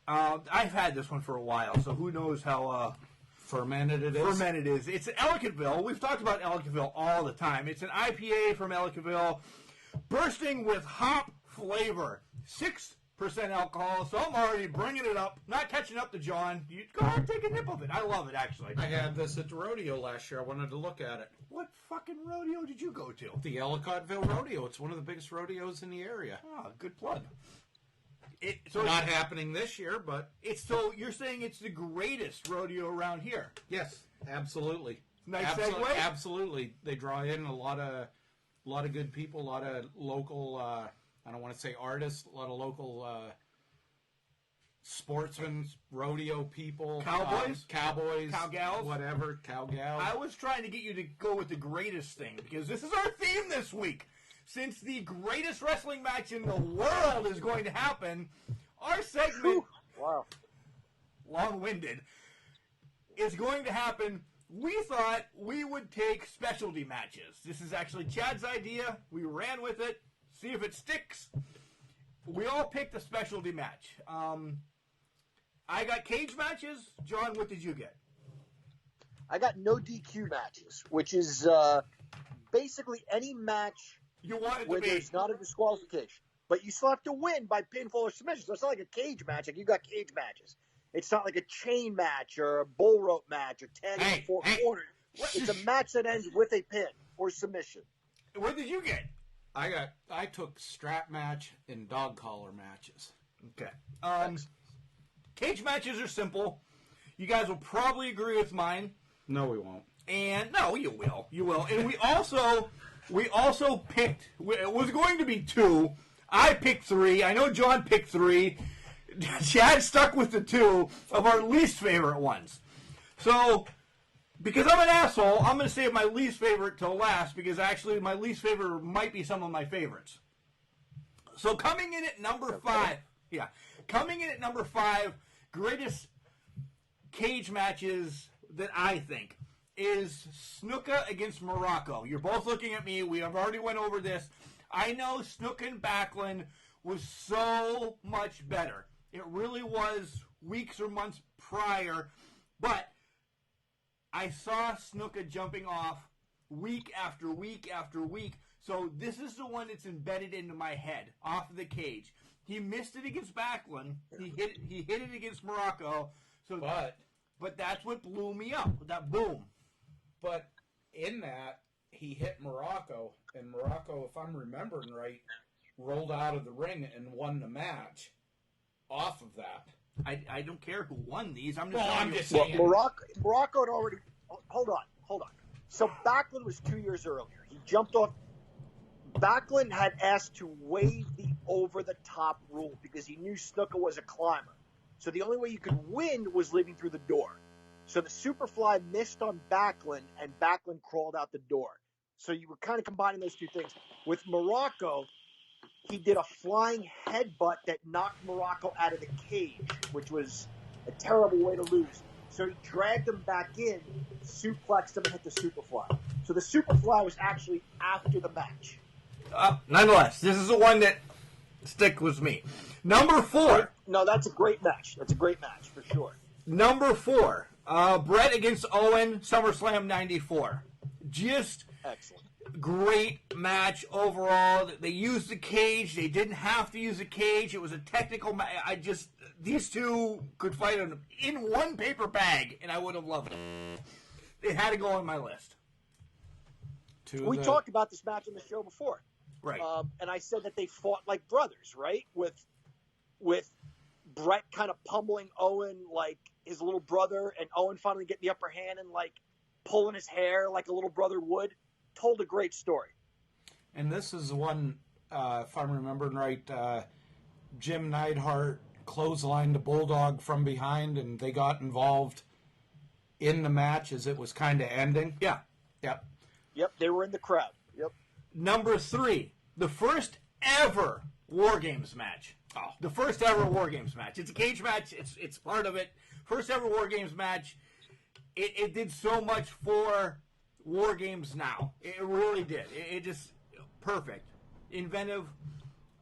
I've had this one for a while, so who knows how fermented it is. Fermented is. It's an Ellicottville. We've talked about Ellicottville all the time. It's an IPA from Ellicottville, bursting with hop flavor. 6% alcohol, so I'm already bringing it up. Not catching up to John. You go ahead and take a nip of it. I love it, actually. I had this at the rodeo last year. I wanted to look at it. What fucking rodeo did you go to? The Ellicottville Rodeo. It's one of the biggest rodeos in the area. Oh, good plug. So not happening this year, but so you're saying it's the greatest rodeo around here? Yes, absolutely. Nice segue. Absolutely, they draw in a lot of good people, a lot of local. I don't want to say artists, a lot of local sportsmen, rodeo people, cowboys, cowgals, whatever, cowgals. I was trying to get you to go with the greatest thing because this is our theme this week. Since the greatest wrestling match in the world is going to happen, our segment, wow, long-winded, is going to happen. We thought we would take specialty matches. This is actually Chad's idea. We ran with it. See if it sticks. We all picked a specialty match. I got cage matches. John, what did you get? I got no DQ matches, which is basically any match you want it where to be. There's not a disqualification. But you still have to win by pinfall or submission. So it's not like a cage match. Like you got cage matches. It's not like a chain match or a bull rope match or tag in four corners. It's a match that ends with a pin or submission. What did you get? I took strap match and dog collar matches. Okay. Cage matches are simple. You guys will probably agree with mine. No, we won't. And no, you will. You will. And we also picked. It was going to be 2. I picked 3. I know John picked 3. Chad stuck with the 2 of our least favorite ones. So, because I'm an asshole, I'm going to save my least favorite till last because actually my least favorite might be some of my favorites. So coming in at number 5, coming in at number 5, greatest cage matches that I think is Snuka against Morocco. You're both looking at me. We have already went over this. I know Snuka and Backlund was so much better. It really was weeks or months prior, but I saw Snuka jumping off week after week after week. So this is the one that's embedded into my head, off of the cage. He missed it against Backlund. He hit it against Morocco. So, but that's what blew me up. That boom. But in that, he hit Morocco, and Morocco, if I'm remembering right, rolled out of the ring and won the match off of that. I don't care who won these. I'm just saying. Morocco had already. Hold on. So Backlund was 2 years earlier. He jumped off. Backlund had asked to waive the over-the-top rule because he knew Snuka was a climber. So the only way you could win was leaving through the door. So the Superfly missed on Backlund, and Backlund crawled out the door. So you were kind of combining those two things. With Morocco, he did a flying headbutt that knocked Morocco out of the cage, which was a terrible way to lose. So he dragged him back in, suplexed him, and hit the Superfly. So the Superfly was actually after the match. Nonetheless, this is the one that sticks with me. Number 4. No, that's a great match. That's a great match, for sure. Number 4. Brett against Owen, SummerSlam 94. Just excellent. Great match overall. They used the cage. They didn't have to use the cage. It was a technical match. These two could fight in one paper bag, and I would have loved it. It had to go on my list. We talked about this match on the show before. Right. And I said that they fought like brothers, right? With Brett kind of pummeling Owen like his little brother, and Owen finally getting the upper hand and like pulling his hair like a little brother would. Told a great story. And this is the one, if I'm remembering right, Jim Neidhart clotheslined the Bulldog from behind, and they got involved in the match as it was kind of ending. Yeah. Yep. Yep, they were in the crowd. Yep. Number 3, the first ever War Games match. Oh, the first ever War Games match. It's a cage match. It's part of it. First ever War Games match. It did so much for War Games now. It really did. It just perfect, inventive.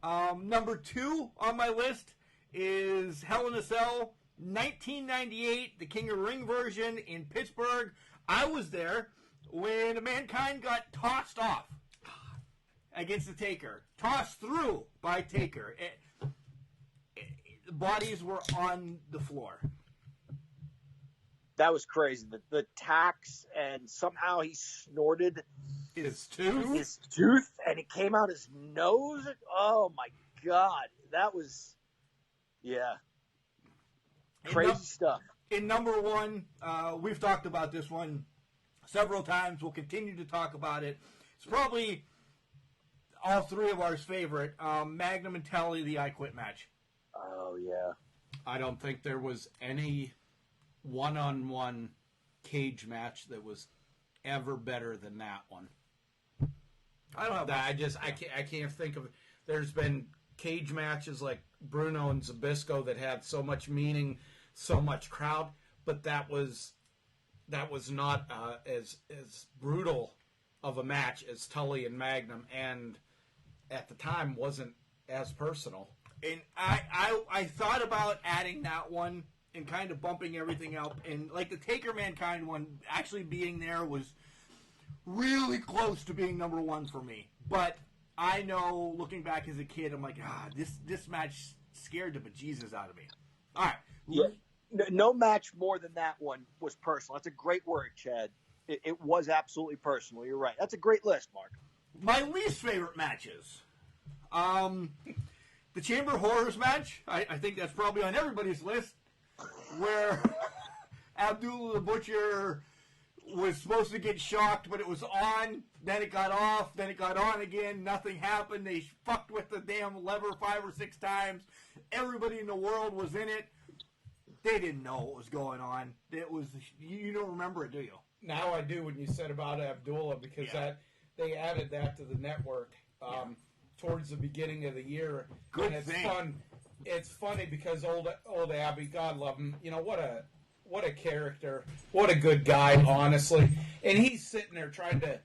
Number 2 on my list is Hell in a Cell, 1998, the King of the Ring version in Pittsburgh. I was there when Mankind got tossed off against the Taker, tossed through by Taker. The bodies were on the floor. That was crazy. The tacks, and somehow he snorted his tooth, and it came out his nose. Oh my God, that was, yeah, crazy stuff. In number 1, we've talked about this one several times. We'll continue to talk about it. It's probably all 3 of ours favorite. Magnum and Tully, the I Quit match. Oh yeah. I don't think there was any one-on-one cage match that was ever better than that one. I don't know. I can't think of. There's been cage matches like Bruno and Zbyszko that had so much meaning, so much crowd, but that was not as brutal of a match as Tully and Magnum, and at the time wasn't as personal. And I thought about adding that one and kind of bumping everything up, and like the Taker Mankind one actually being there was really close to being number 1 for me. But I know, looking back as a kid, I'm like, this match scared the bejesus out of me. All right. Yeah. No match more than that one was personal. That's a great word, Chad. It was absolutely personal. You're right. That's a great list, Mark. My least favorite matches. The Chamber of Horrors match. I think that's probably on everybody's list, where Abdullah the Butcher was supposed to get shocked, but it was on, then it got off, then it got on again, nothing happened. They fucked with the damn lever 5 or 6 times. Everybody in the world was in it. They didn't know what was going on. It was, you don't remember it, do you? Now I do, when you said about Abdullah, because they added that to the network towards the beginning of the year. Good and it's thing. Fun. It's funny because old Abby, God love him, what a character, what a good guy, honestly. And he's sitting there trying to,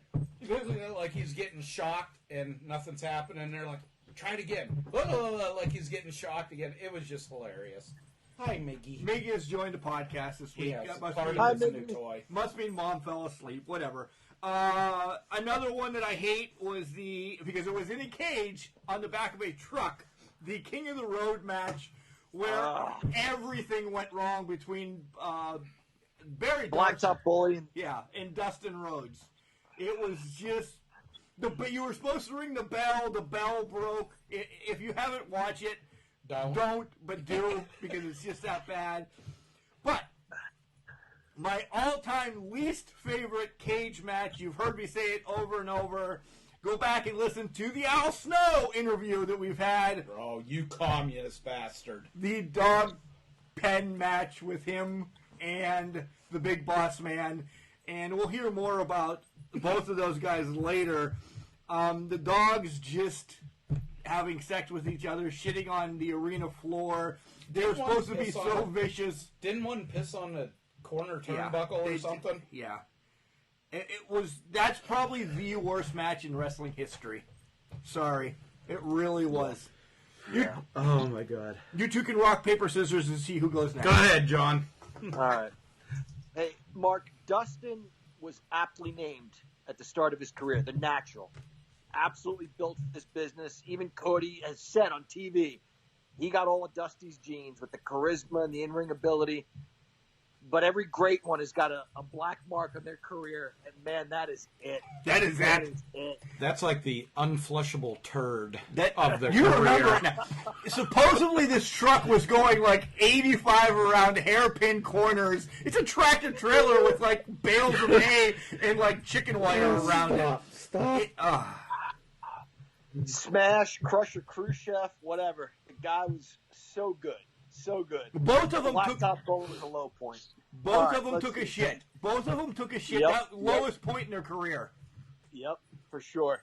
like he's getting shocked and nothing's happening. They're like, try it again, like he's getting shocked again. It was just hilarious. Hi, Miggy. Miggy has joined the podcast this week. Yes, Must mean mom fell asleep. Whatever. Another one that I hate was because it was in a cage on the back of a truck, the King of the Road match, where everything went wrong between Barry Blacktop Bully. And Dustin Rhodes. It was just but you were supposed to ring the bell. The bell broke. If you haven't watched it, don't, but do, because it's just that bad. But my all-time least favorite cage match, you've heard me say it over and over. Go back and listen to the Al Snow interview that we've had. Oh, you communist bastard. The dog pen match with him and the Big Boss Man. And we'll hear more about both of those guys later. The dogs just having sex with each other, shitting on the arena floor. They were supposed to be so vicious. Didn't one piss on the corner turnbuckle or something? Yeah. That's probably the worst match in wrestling history. Sorry. It really was. Oh, my God. You two can rock, paper, scissors and see who goes next. Go ahead, John. All right. Hey, Mark, Dustin was aptly named at the start of his career, the Natural. Absolutely built this business. Even Cody has said on TV, he got all of Dusty's genes with the charisma and the in-ring ability. But every great one has got a black mark on their career, and man, that is it. That is it. That's like the unflushable turd of their you career. Remember it now. Supposedly this truck was going like 85 around hairpin corners. It's a tractor trailer with like bales of hay and like chicken wire around it. Stop. Smash, Crusher, Khrushchev, whatever. The guy was so good. So good. Both of them Blacktop Bowl was a low point. Both of them took a shit. Both of them took a shit. Yep. That lowest point in their career. Yep, for sure.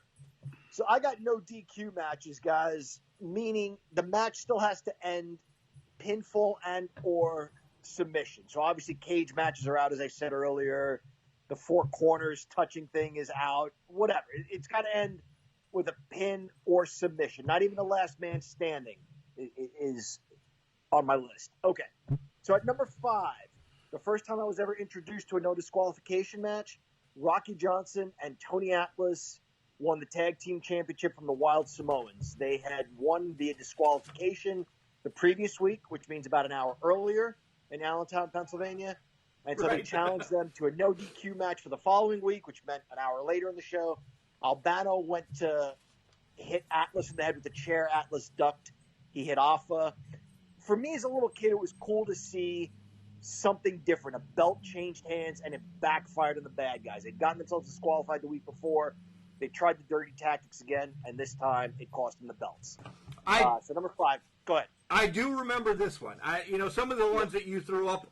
So I got no DQ matches, guys, meaning the match still has to end pinfall and or submission. So obviously cage matches are out, as I said earlier. The four corners touching thing is out. Whatever. It's got to end with a pin or submission. Not even the last man standing is on my list. Okay. So at number 5, the first time I was ever introduced to a no disqualification match, Rocky Johnson and Tony Atlas won the tag team championship from the Wild Samoans. They had won via disqualification the previous week, which means about an hour earlier in Allentown, Pennsylvania. And so they challenged them to a no DQ match for the following week, which meant an hour later in the show. Albano went to hit Atlas in the head with the chair. Atlas ducked. He hit Alpha. For me as a little kid, it was cool to see something different. A belt changed hands, and it backfired on the bad guys. They'd gotten themselves disqualified the week before. They tried the dirty tactics again, and this time it cost them the belts. So number 5, go ahead. I do remember this one. Some of the ones that you threw up,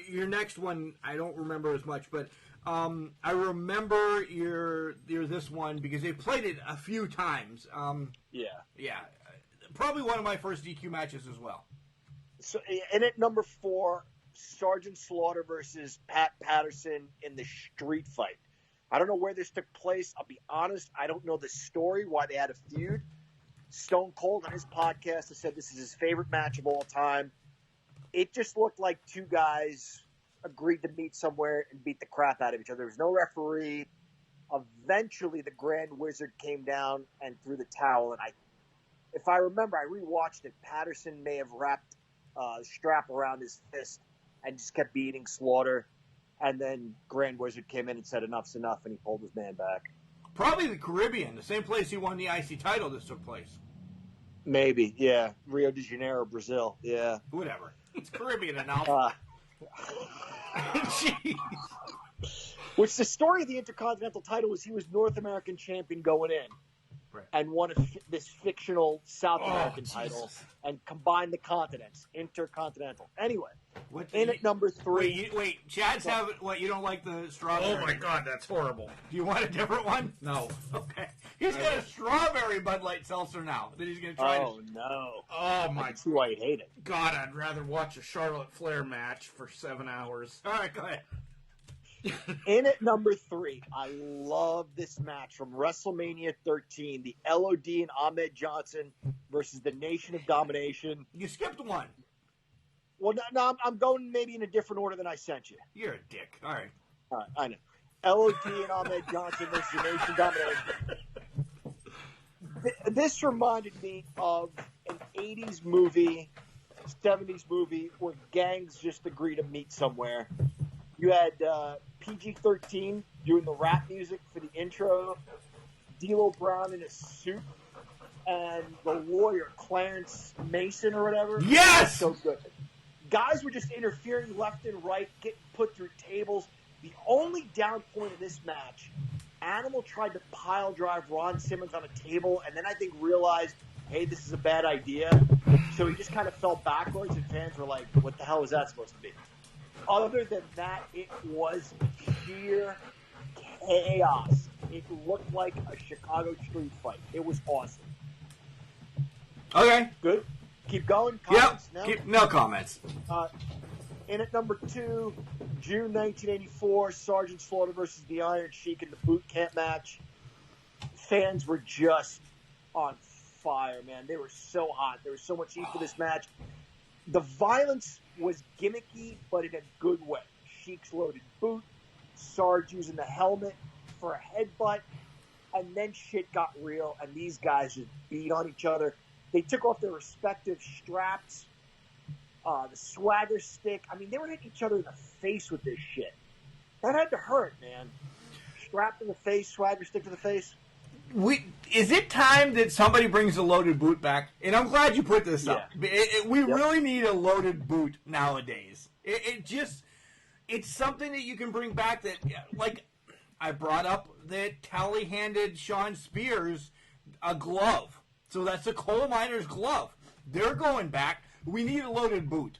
your next one, I don't remember as much, but I remember your this one because they played it a few times. Yeah. Probably one of my first DQ matches as well. So, and at number 4, Sergeant Slaughter versus Pat Patterson in the street fight. I don't know where this took place. I'll be honest, I don't know the story, why they had a feud. Stone Cold on his podcast has said this is his favorite match of all time. It just looked like two guys agreed to meet somewhere and beat the crap out of each other. There was no referee. Eventually, the Grand Wizard came down and threw the towel. And if I remember, I rewatched it. Patterson may have wrapped a strap around his fist and just kept beating Slaughter. And then Grand Wizard came in and said enough's enough, and he pulled his man back. Probably the Caribbean, the same place he won the IC title. This took place. Maybe, yeah. Rio de Janeiro, Brazil, yeah. Whatever. It's Caribbean enough. Jeez. Which the story of the Intercontinental title was he was North American champion going in. Right. And won this fictional South American title and combined the continents. Intercontinental. Anyway, at number 3. Wait, Chad's having what? You don't like the strawberry? Oh my God, that's horrible. Do you want a different one? No. Okay. He's got a strawberry Bud Light seltzer now that he's going to try. Oh no. Oh my. I can see why you hate it. God, I'd rather watch a Charlotte Flair match for 7 hours. All right, go ahead. In at number 3, I love this match from WrestleMania 13, the LOD and Ahmed Johnson versus the Nation of Domination. You skipped one. Well, no, I'm going maybe in a different order than I sent you. You're a dick. All right, I know. LOD and Ahmed Johnson versus the Nation of Domination. This reminded me of an 80s movie, 70s movie where gangs just agree to meet somewhere. You had PG-13 doing the rap music for the intro, D'Lo Brown in a suit, and the lawyer, Clarence Mason or whatever. Yes! So good. Guys were just interfering left and right, getting put through tables. The only down point of this match, Animal tried to pile drive Ron Simmons on a table, and then I think realized, hey, this is a bad idea. So he just kind of fell backwards, and fans were like, what the hell was that supposed to be? Other than that, it was sheer chaos. It looked like a Chicago street fight. It was awesome. Okay. Good. Keep going. Comments? Yep. No comments. In at number 2, June 1984, Sergeant Slaughter versus the Iron Sheik in the boot camp match. Fans were just on fire, man. They were so hot. There was so much heat for this match. The violence was gimmicky, but in a good way. Sheik's loaded boot, Sarge using the helmet for a headbutt, and then shit got real, and these guys just beat on each other. They took off their respective straps, the swagger stick. I mean, they were hitting each other in the face with this shit. That had to hurt, man. Strap to the face, swagger stick to the face. Is it time that somebody brings a loaded boot back? And I'm glad you put this up. We really need a loaded boot nowadays. It's something that you can bring back that, like, I brought up that Tally handed Sean Spears a glove. So that's a coal miner's glove. They're going back. We need a loaded boot.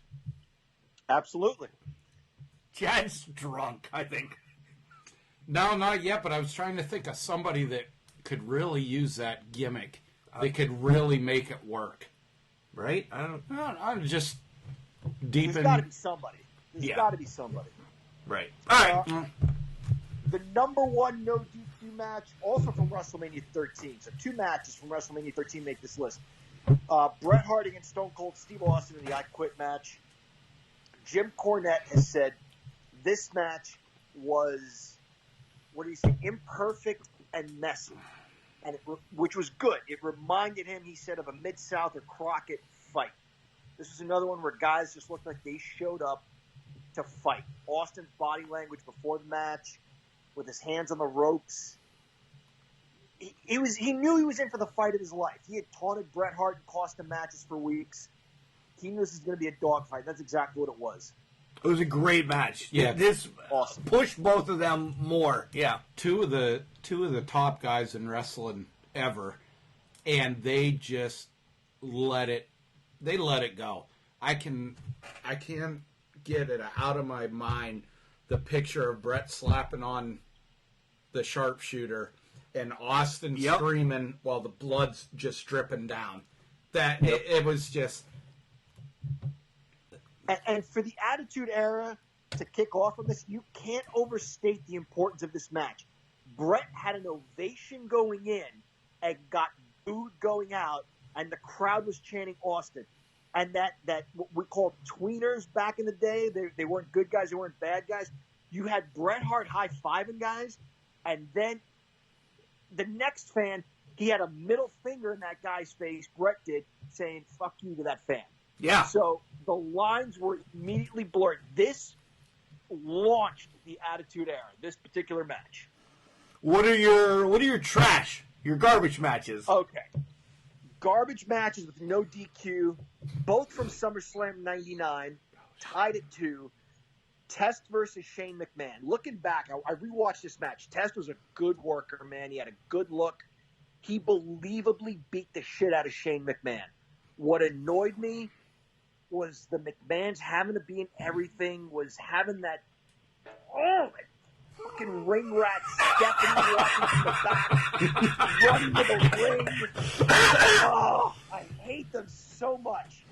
Absolutely. Chad's drunk, I think. No, not yet, but I was trying to think of somebody that could really use that gimmick. They could really make it work. Right? I'm just deep in... There's got to be somebody. There's got to be somebody. Right. All right. The number one no DQ match, also from WrestleMania 13. So 2 matches from WrestleMania 13 make this list. Bret Hart against Stone Cold Steve Austin in the I Quit match. Jim Cornette has said this match was, what do you say, imperfect and messy, and which was good. It reminded him, he said, of a Mid-South or Crockett fight. This was another one where guys just looked like they showed up to fight. Austin's body language before the match, with his hands on the ropes. He knew he was in for the fight of his life. He had taunted Bret Hart and cost him matches for weeks. He knew this was going to be a dogfight. That's exactly what it was. It was a great match. Yeah, this awesome. Pushed both of them more. Yeah, two of the top guys in wrestling ever, and they just let it go. I can't get it out of my mind. The picture of Bret slapping on the sharpshooter and Austin screaming while the blood's just dripping down. It was just. And for the Attitude Era to kick off on this, you can't overstate the importance of this match. Bret had an ovation going in and got booed going out, and the crowd was chanting Austin. And that what we called tweeners back in the day, they weren't good guys, they weren't bad guys. You had Bret Hart high-fiving guys, and then the next fan, he had a middle finger in that guy's face, Bret did, saying, fuck you to that fan. Yeah. So the lines were immediately blurred. This launched the Attitude Era, this particular match. What are your trash, your garbage matches? Okay. Garbage matches with no DQ, both from SummerSlam 99, tied at 2. Test versus Shane McMahon. Looking back, I rewatched this match. Test was a good worker, man. He had a good look. He believably beat the shit out of Shane McMahon. What annoyed me was the McMahons having to be in everything, was having that fucking ring rat Stephanie walking from the back, running to the ring. Oh, I hate them so much.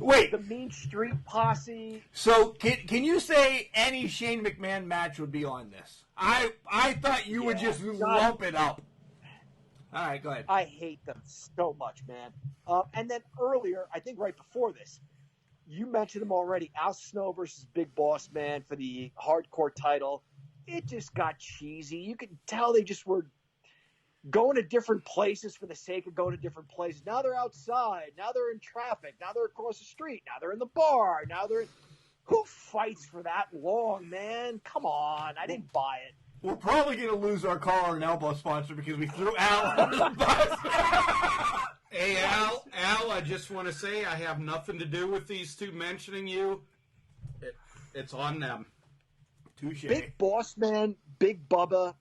Wait. The Mean Street Posse. So, can you say any Shane McMahon match would be on this? I thought you would just lump it up. All right, go ahead. I hate them so much, man. And then earlier, I think right before this, you mentioned them already. Al Snow versus Big Boss Man for the hardcore title. It just got cheesy. You could tell they just were going to different places for the sake of going to different places. Now they're outside. Now they're in traffic. Now they're across the street. Now they're in the bar. Now they're... Who fights for that long, man? Come on. I didn't buy it. We're probably going to lose our collar and elbow sponsor because we threw Al under the bus. Hey, Al, I just want to say I have nothing to do with these two mentioning you. It's on them. Touche. Big Boss Man, Big Bubba,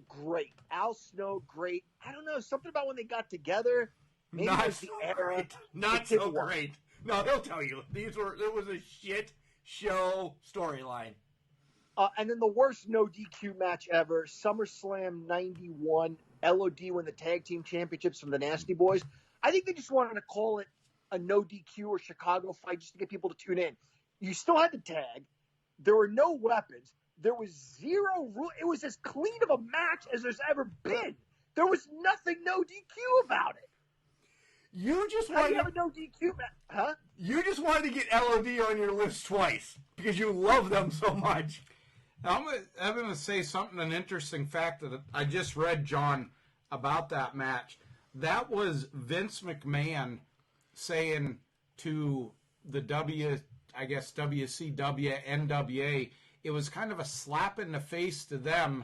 great. Al Snow, great. I don't know, something about when they got together. Maybe Not it was the era. Not so great. No, they'll tell you. It was a shit show storyline. And then the worst no DQ match ever, SummerSlam 91, LOD win the tag team championships from the Nasty Boys. I think they just wanted to call it a no DQ or Chicago fight just to get people to tune in. You still had the tag. There were no weapons. There was zero rule. It was as clean of a match as there's ever been. There was nothing no DQ about it. You just How do wanted you have a no DQ match? Huh? You just wanted to get LOD on your list twice because you love them so much. I'm going to say something, an interesting fact that I just read, John, about that match. That was Vince McMahon saying to the WCW, NWA, it was kind of a slap in the face to them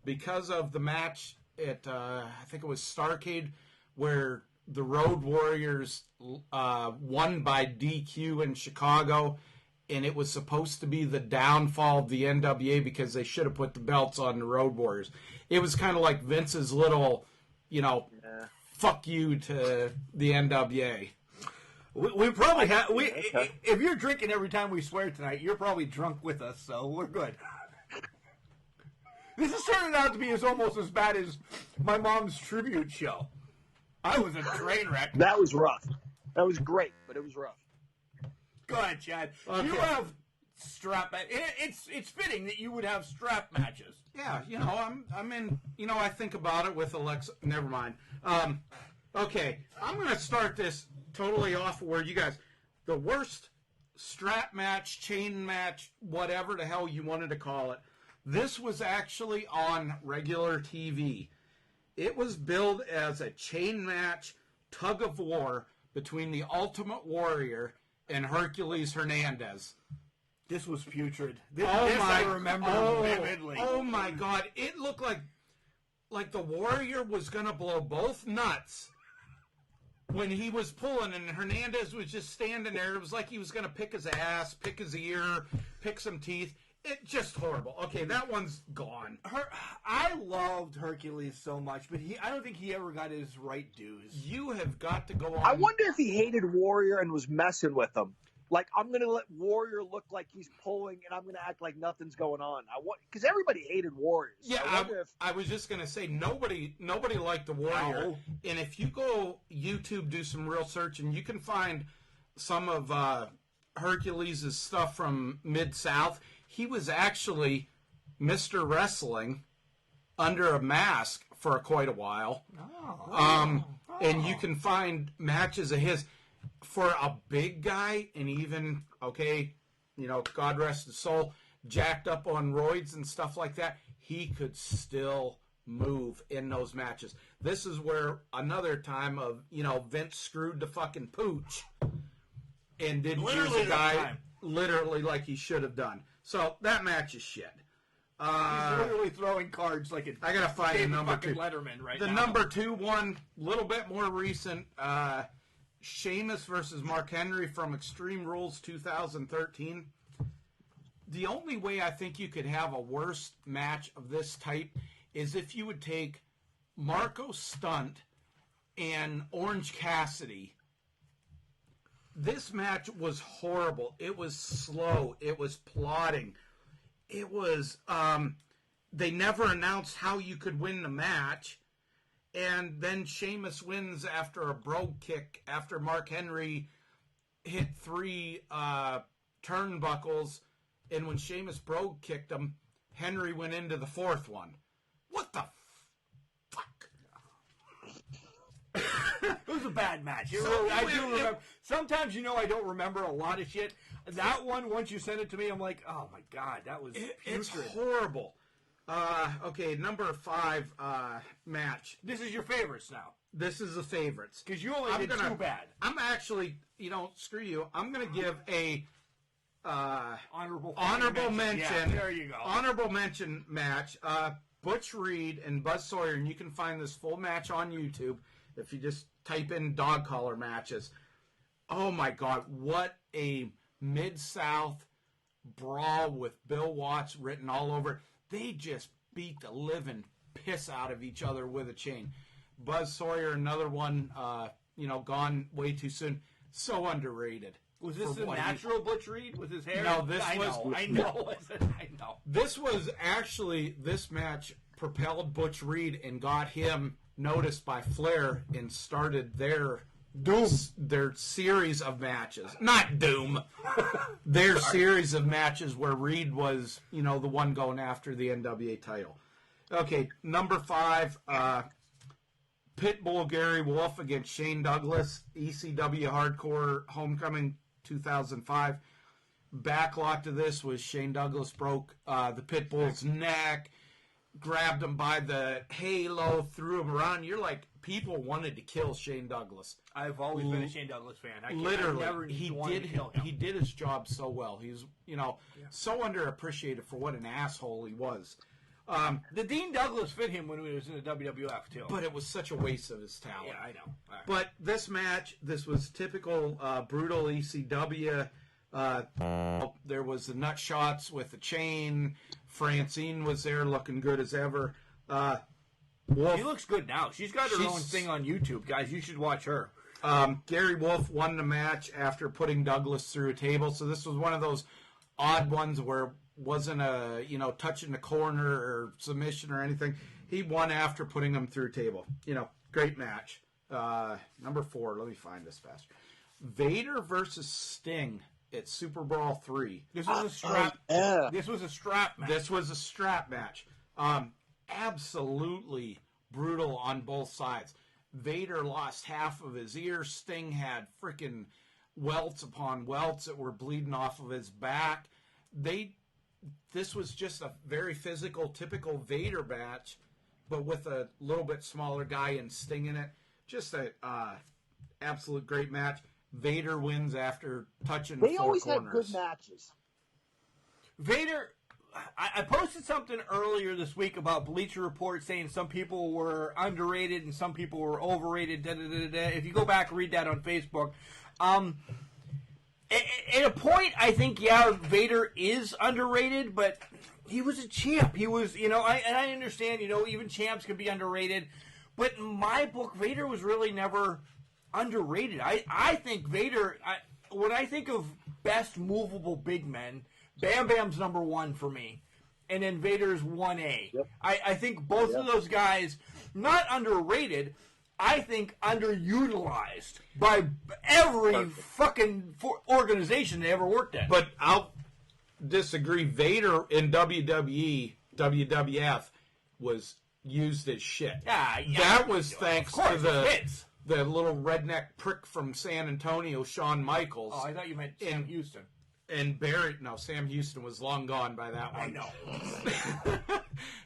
because of the match at, I think it was Starrcade, where the Road Warriors won by DQ in Chicago, and it was supposed to be the downfall of the NWA because they should have put the belts on the Road Warriors. It was kind of like Vince's little, fuck you to the NWA. We probably have. If you're drinking every time we swear tonight, you're probably drunk with us, so we're good. This is turning out to be almost as bad as my mom's tribute show. I was a train wreck. That was rough. That was great, but it was rough. Go ahead, Chad. Okay. You have strap match. It's fitting that you would have strap matches. Yeah, I'm in. I think about it with Alexa. Never mind. Okay, I'm going to start this totally off where you guys, the worst strap match, chain match, whatever the hell you wanted to call it. This was actually on regular TV. It was billed as a chain match, tug of war between the Ultimate Warrior and Hercules Hernandez. This was putrid. I remember vividly. Oh my God! It looked like the Warrior was gonna blow both nuts when he was pulling, and Hernandez was just standing there. It was like he was gonna pick his ass, pick his ear, pick some teeth. It just horrible. Okay, that one's gone. I loved Hercules so much, but I don't think he ever got his right dues. You have got to go on. I wonder if he hated Warrior and was messing with him. Like, I'm going to let Warrior look like he's pulling, and I'm going to act like nothing's going on. Because everybody hated Warriors. Yeah, I was just going to say, nobody liked the Warrior. No. And if you go YouTube, do some real searching, you can find some of Hercules' stuff from Mid-South. He was actually Mr. Wrestling under a mask for quite a while. And you can find matches of his. For a big guy, and even, God rest his soul, jacked up on roids and stuff like that, he could still move in those matches. This is where another time of, Vince screwed the fucking pooch and didn't use the guy literally like he should have done. So that match is shit. He's literally throwing cards like I gotta find the number two. Letterman right the now. number 2 one, a little bit more recent. Sheamus versus Mark Henry from Extreme Rules 2013. The only way I think you could have a worse match of this type is if you would take Marco Stunt and Orange Cassidy. This match was horrible. It was slow. It was plodding. It was, they never announced how you could win the match. And then Sheamus wins after a brogue kick after Mark Henry hit 3 turnbuckles. And when Sheamus brogue kicked him, Henry went into the 4th one. What the fuck? It was a bad match. I do remember. Sometimes, I don't remember a lot of shit. That one, once you sent it to me, I'm like, oh my God, that was putrid. It's horrible. Okay, number 5 match. This is your favorites now. This is the favorites. Because you only did 2 bad. I'm actually, screw you. I'm going to give a honorable mention. Yeah, there you go. Honorable mention match. Butch Reed and Buzz Sawyer, and you can find this full match on YouTube if you just type in dog collar matches. Oh my God, what a Mid-South brawl with Bill Watts written all over it. They just beat the living piss out of each other with a chain. Buzz Sawyer, another one, gone way too soon. So underrated. Was this the natural Butch Reed with his hair? No, this I know. This was actually, this match propelled Butch Reed and got him noticed by Flair and started their series of matches. Not Doom. Their series of matches where Reed was, the one going after the NWA title. Okay, number 5, Pitbull Gary Wolf against Shane Douglas, ECW Hardcore Homecoming 2005. Backlot to this was Shane Douglas broke the Pitbull's neck, grabbed him by the halo, threw him around. You're like, people wanted to kill Shane Douglas. I've always been a Shane Douglas fan. Literally, he did his job so well. He's so underappreciated for what an asshole he was. The Dean Douglas fit him when he was in the WWF too. But it was such a waste of his talent. Yeah, I know. Right. But this match, this was typical brutal ECW. There was the nut shots with the chain. Francine was there looking good as ever. Wolf, she looks good now. She's got her own thing on YouTube, guys. You should watch her. Gary Wolf won the match after putting Douglas through a table. So this was one of those odd ones where wasn't a, touching the corner or submission or anything. He won after putting him through table. Great match. Number 4, let me find this faster. Vader versus Sting at Super Bowl 3. This was a strap. This was a strap match. This was a strap match. Absolutely brutal on both sides. Vader lost half of his ear. Sting had freaking welts upon welts that were bleeding off of his back. This was just a very physical, typical Vader match, but with a little bit smaller guy and Sting in it. Just a absolute great match. Vader wins after touching They 4 always corners. had good matches. Vader, I posted something earlier this week about Bleacher Report saying some people were underrated and some people were overrated. If you go back and read that on Facebook, at a point, I think, Vader is underrated, but he was a champ. He was, I understand, even champs can be underrated. But in my book, Vader was really never underrated. I think Vader, when I think of best movable big men, Bam Bam's number 1 for me. And then Vader's 1A. Yep. I think both of those guys, not underrated, I think underutilized by every fucking organization they ever worked at. But I'll disagree. Vader in WWE, WWF was used as shit. Yeah, that was thanks to hits. The little redneck prick from San Antonio, Shawn Michaels. Oh, I thought you meant Sam Houston. And Sam Houston was long gone by that one. I know.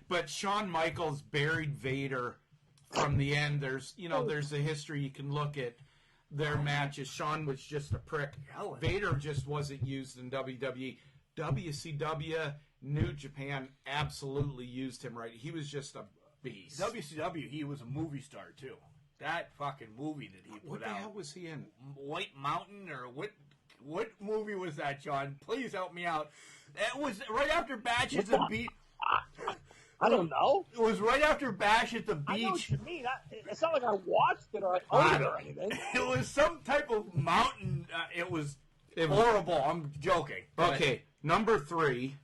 But Shawn Michaels buried Vader from the end. There's a history you can look at their matches. Shawn was just a prick. Vader just wasn't used in WWE. WCW, New Japan absolutely used him right. He was just a beast. WCW, he was a movie star too. That fucking movie that he put out. What the hell was he in? White Mountain or what movie was that, John? Please help me out. It was right after Bash at the Beach. I don't know. It was right after Bash at the Beach. I know what you mean. It's not like I watched it or I owned it or anything. It was some type of mountain. It was horrible. I'm joking. Okay, number 3.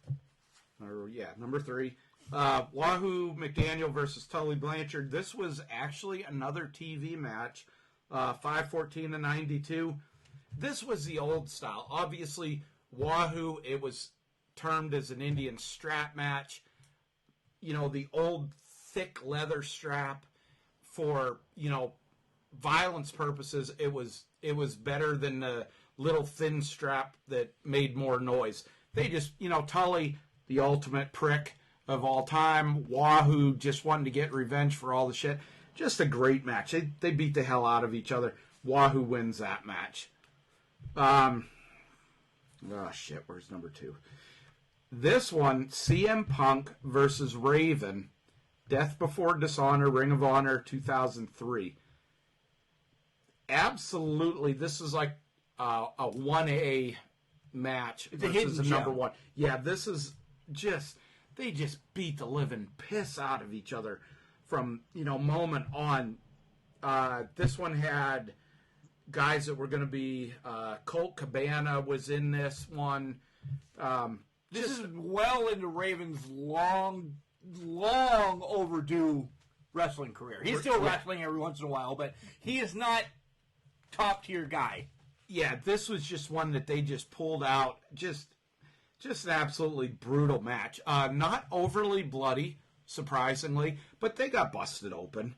Wahoo McDaniel versus Tully Blanchard. This was actually another TV match, 5/14/92. This was the old style. Obviously, Wahoo, it was termed as an Indian strap match. The old thick leather strap for, violence purposes. It was better than the little thin strap that made more noise. They just, Tully, the ultimate prick of all time. Wahoo just wanted to get revenge for all the shit. Just a great match. They beat the hell out of each other. Wahoo wins that match. Oh shit, where's number 2? This one, CM Punk versus Raven, Death Before Dishonor, Ring of Honor, 2003. Absolutely, this is like a 1A match versus a number 1. Yeah, this is they just beat the living piss out of each other from, moment on. This one had guys that were going to be, Colt Cabana was in this one. This is well into Raven's long overdue wrestling career. He's still wrestling every once in a while, but he is not top tier guy. Yeah, this was just one that they just pulled out. Just an absolutely brutal match. Not overly bloody, surprisingly, but they got busted open.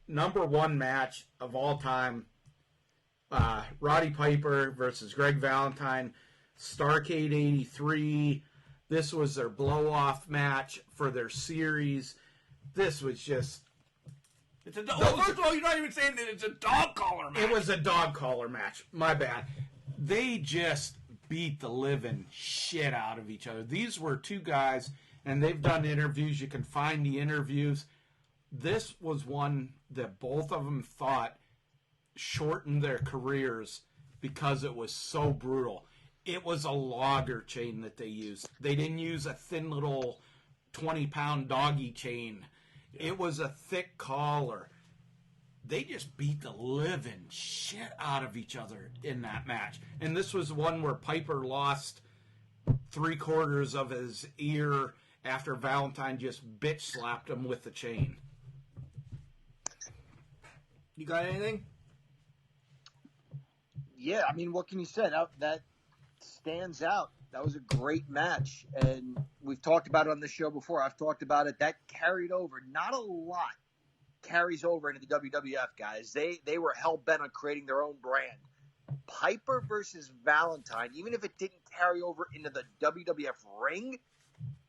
Number 1 match of all time, Roddy Piper versus Greg Valentine, Starrcade 83. This was their blow-off match for their series. This was just... First of all, you're not even saying that it's a dog collar match. It was a dog collar match. My bad. They just beat the living shit out of each other. These were 2 guys, and they've done interviews. You can find the interviews. This was one that both of them thought shortened their careers because it was so brutal. It was a logger chain that they used. They didn't use a thin little 20-pound doggy chain. Yeah. It was a thick collar. they just beat the living shit out of each other in that match. And this was one where Piper lost 3/4 of his ear after Valentine just bitch slapped him with the chain. You got anything? Yeah, I mean, what can you say? That stands out. That was a great match, and we've talked about it on this show before. I've talked about it. That carried over. Not a lot carries over into the WWF, guys. They were hell-bent on creating their own brand. Piper versus Valentine, even if it didn't carry over into the WWF ring,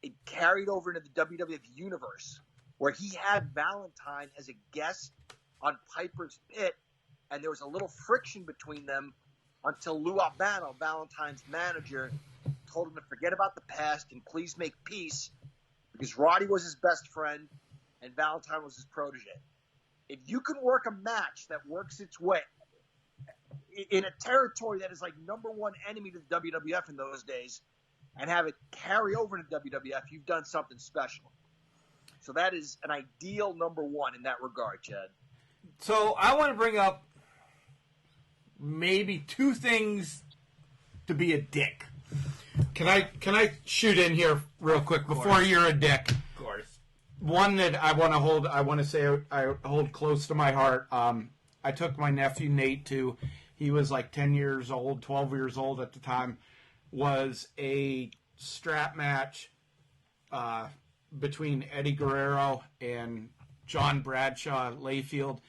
it carried over into the WWF universe, where he had Valentine as a guest on Piper's Pit, and there was a little friction between them until Lou Albano, Valentine's manager, told him to forget about the past and please make peace, because Roddy was his best friend and Valentine was his protege. If you can work a match that works its way in a territory that is like number one enemy to the WWF in those days and have it carry over to WWF, you've done something special. So that is an ideal number one in that regard, Chad. So I want to bring up maybe two things to be a dick. Can I shoot in here real quick before you're a dick? Of course. One that I want to say I hold close to my heart. I took my nephew Nate to, he was like 10 years old, 12 years old at the time, was a strap match between Eddie Guerrero and John Bradshaw Layfield.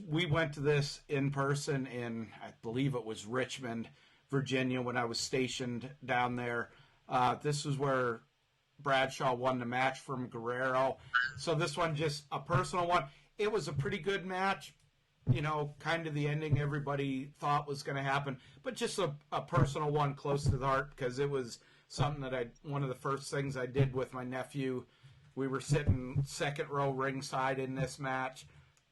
We went to this in person in, I believe it was Richmond, Virginia, when I was stationed down there. This was where Bradshaw won the match from Guerrero. So this one, just a personal one. It was a pretty good match. You know, kind of the ending everybody thought was going to happen. But just a personal one close to the heart, because it was something that one of the first things I did with my nephew. We were sitting second row ringside in this match.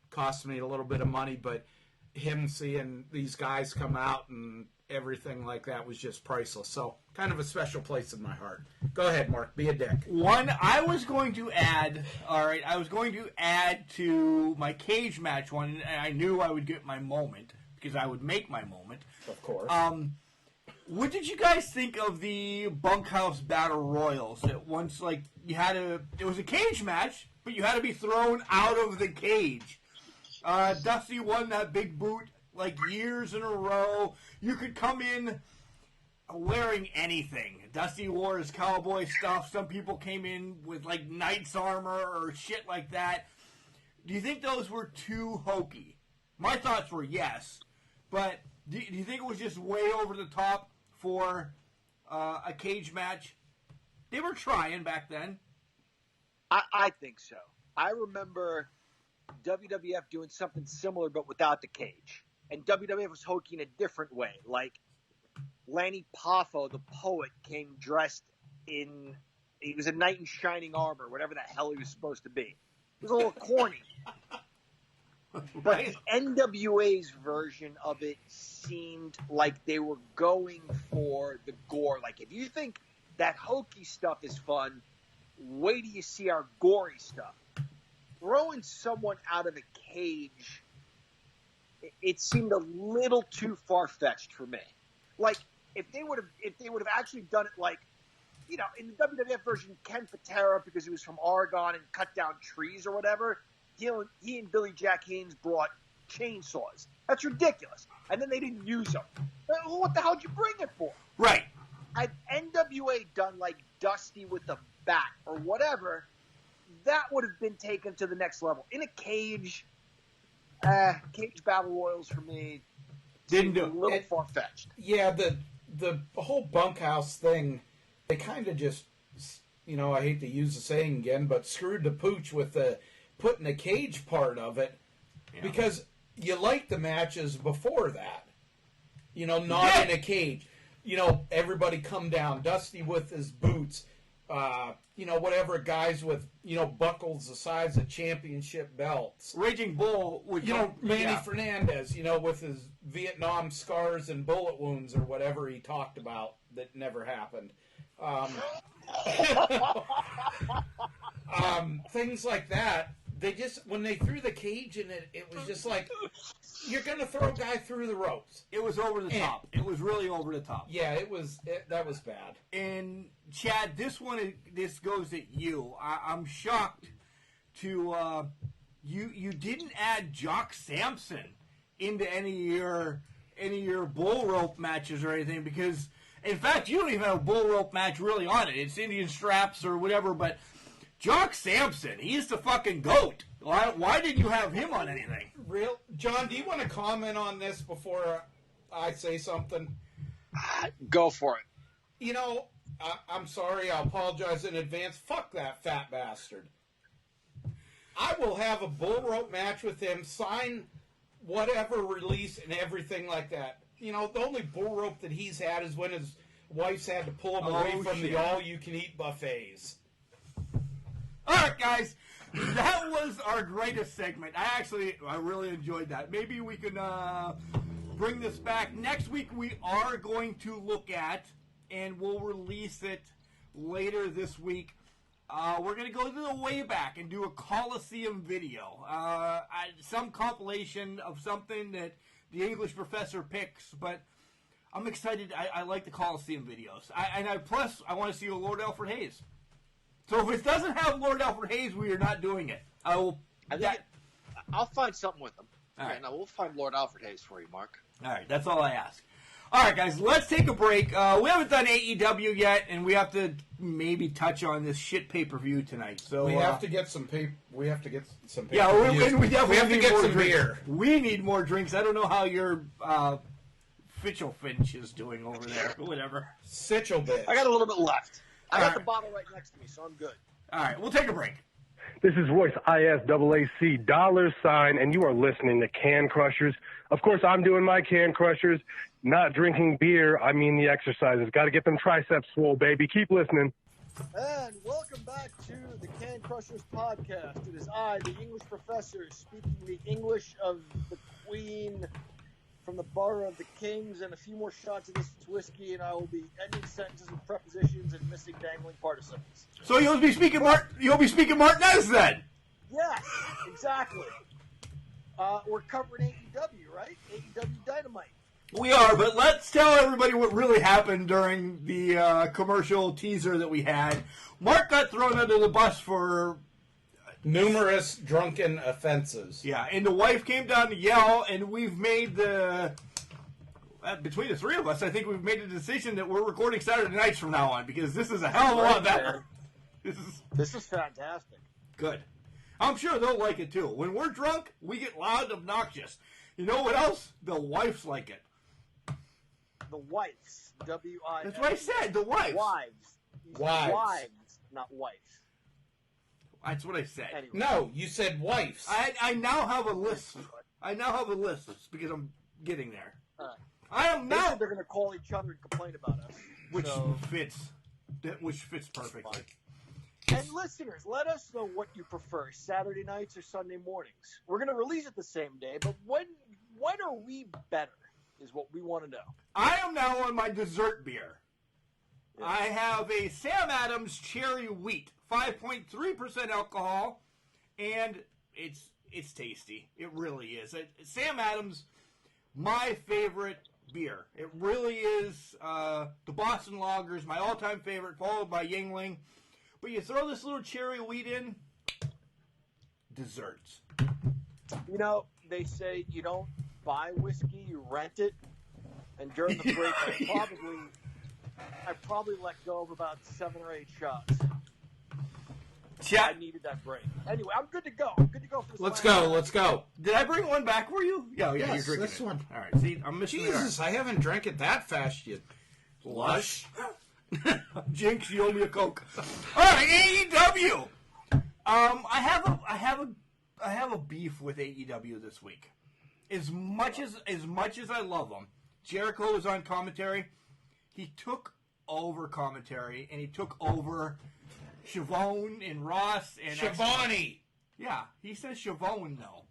Cost me a little bit of money, but him seeing these guys come out and everything like that was just priceless. So kind of a special place in my heart. Go ahead, Mark. Be a dick. One, I was going to add to my cage match one, and I knew I would get my moment, because I would make my moment. Of course. What did you guys think of the Bunkhouse Battle Royals? It was a cage match, but you had to be thrown out of the cage. Dusty won that big boot like years in a row. You could come in wearing anything. Dusty wore his cowboy stuff. Some people came in with like knight's armor or shit like that. Do you think those were too hokey? My thoughts were yes, but do you think it was just way over the top for a cage match? They were trying back then. I think so. I remember WWF doing something similar but without the cage. And WWF was hokey in a different way. Like Lanny Poffo, the poet, came dressed in, he was a knight in shining armor, whatever the hell he was supposed to be. It was a little corny. But the NWA's version of it seemed like they were going for the gore. Like, if you think that hokey stuff is fun, wait till you see our gory stuff. Throwing someone out of a cage, it seemed a little too far-fetched for me. Like, if they would have actually done it like, you know, in the WWF version, Ken Patera, because he was from Oregon and cut down trees or whatever, he and Billy Jack Haynes brought chainsaws. That's ridiculous. And then they didn't use them. What the hell did you bring it for? Right. Had NWA done like Dusty with the bat or whatever, that would have been taken to the next level. In a cage, cage battle royals for me didn't do a little far-fetched. Yeah, the whole bunkhouse thing, they kind of just, you know, I hate to use the saying again, but screwed the pooch with the putting the cage part of it, because you like the matches before that. You know, not in a cage. You know, everybody come down, Dusty with his boots, you know, whatever, guys with, you know, buckles the size of championship belts. Raging Bull would, you know, Manny Fernandez, you know, with his Vietnam scars and bullet wounds or whatever he talked about that never happened. Things like that when they threw the cage in it, it was just like, you're going to throw a guy through the ropes. It was over the top. It was really over the top. Yeah, that was bad. And Chad, this goes at you. I'm shocked to you didn't add Jock Sampson into any of your bull rope matches or anything, because in fact you don't even have a bull rope match really on it. It's Indian straps or whatever, but Jock Sampson, he's the fucking GOAT. Why didn't you have him on anything? Real John, do you want to comment on this before I say something? Go for it. You know, I'm sorry. I apologize in advance. Fuck that fat bastard. I will have a bull rope match with him, sign whatever release and everything like that. You know, the only bull rope that he's had is when his wife's had to pull him away from the all-you-can-eat buffets. All right, guys. That was our greatest segment. I really enjoyed that. Maybe we can bring this back. Next week we are going to look at, and we'll release it later this week, we're going to go to the way back and do a Coliseum video. Some compilation of something that the English professor picks, but I'm excited. I like the Coliseum videos. Plus, I want to see Lord Alfred Hayes. So if it doesn't have Lord Alfred Hayes, we are not doing it. I'll find something with them. All right, now we'll find Lord Alfred Hayes for you, Mark. All right, that's all I ask. All right, guys, let's take a break. We haven't done AEW yet, and we have to maybe touch on this shit pay-per-view tonight. So we have to get some pay. We have to get some. Yeah, we definitely have to get some drinks. beer. We need more drinks. I don't know how your Fitchel Finch is doing over there. Whatever. Sitchel bitch. I got a little bit left. I got the bottle right next to me, so I'm good. All right, we'll take a break. This is Royce, ISAAC $, and you are listening to Can Crushers. Of course, I'm doing my Can Crushers, not drinking beer. I mean the exercises. Got to get them triceps swole, baby. Keep listening. And welcome back to the Can Crushers podcast. It is I, the English professor, speaking the English of the Queen from the borough of the Kings, and a few more shots of this whiskey, and I will be ending sentences with prepositions and missing dangling participles. So you'll be speaking Martinez then? Yes, exactly. We're covering AEW, right? AEW Dynamite. We are, but let's tell everybody what really happened during the commercial teaser that we had. Mark got thrown under the bus for numerous drunken offenses. Yeah, and the wife came down to yell, and we've made between the three of us, I think we've made the decision that we're recording Saturday nights from now on, because this is a hell of a lot better. This is fantastic. Good. I'm sure they'll like it too. When we're drunk, we get loud and obnoxious. You know what else? The wives like it. The wives. W-I-ves. That's what I said, the wives. Wives, not wives. That's what I said. Anyway. No, you said wives. I now have a list. Because I'm getting there. I am now. They're going to call each other and complain about us. Which fits perfectly. And listeners, let us know what you prefer, Saturday nights or Sunday mornings. We're going to release it the same day, but when are we better is what we want to know. I am now on my dessert beer. Yes. I have a Sam Adams Cherry Wheat, 5.3% alcohol, and it's tasty. It really is. Sam Adams, my favorite beer. It really is. The Boston Lager is my all-time favorite, followed by Yingling. But you throw this little cherry wheat in, desserts. You know, they say you don't buy whiskey, you rent it. And during the break, I probably let go of about 7 or 8 shots. I needed that break. Anyway, I'm good to go. I'm good to go for this. Let's go. Did I bring one back for you? Yeah, yes, you're drinking this one. All right, see, I'm missing Jesus, I haven't drank it that fast yet. Lush. Jinx, you owe me a Coke. All right, AEW. I have a beef with AEW this week. As much as I love them, Jericho was on commentary. He took over commentary, and he took over Siobhan and Ross and Shivani. Yeah, he says Siobhan though.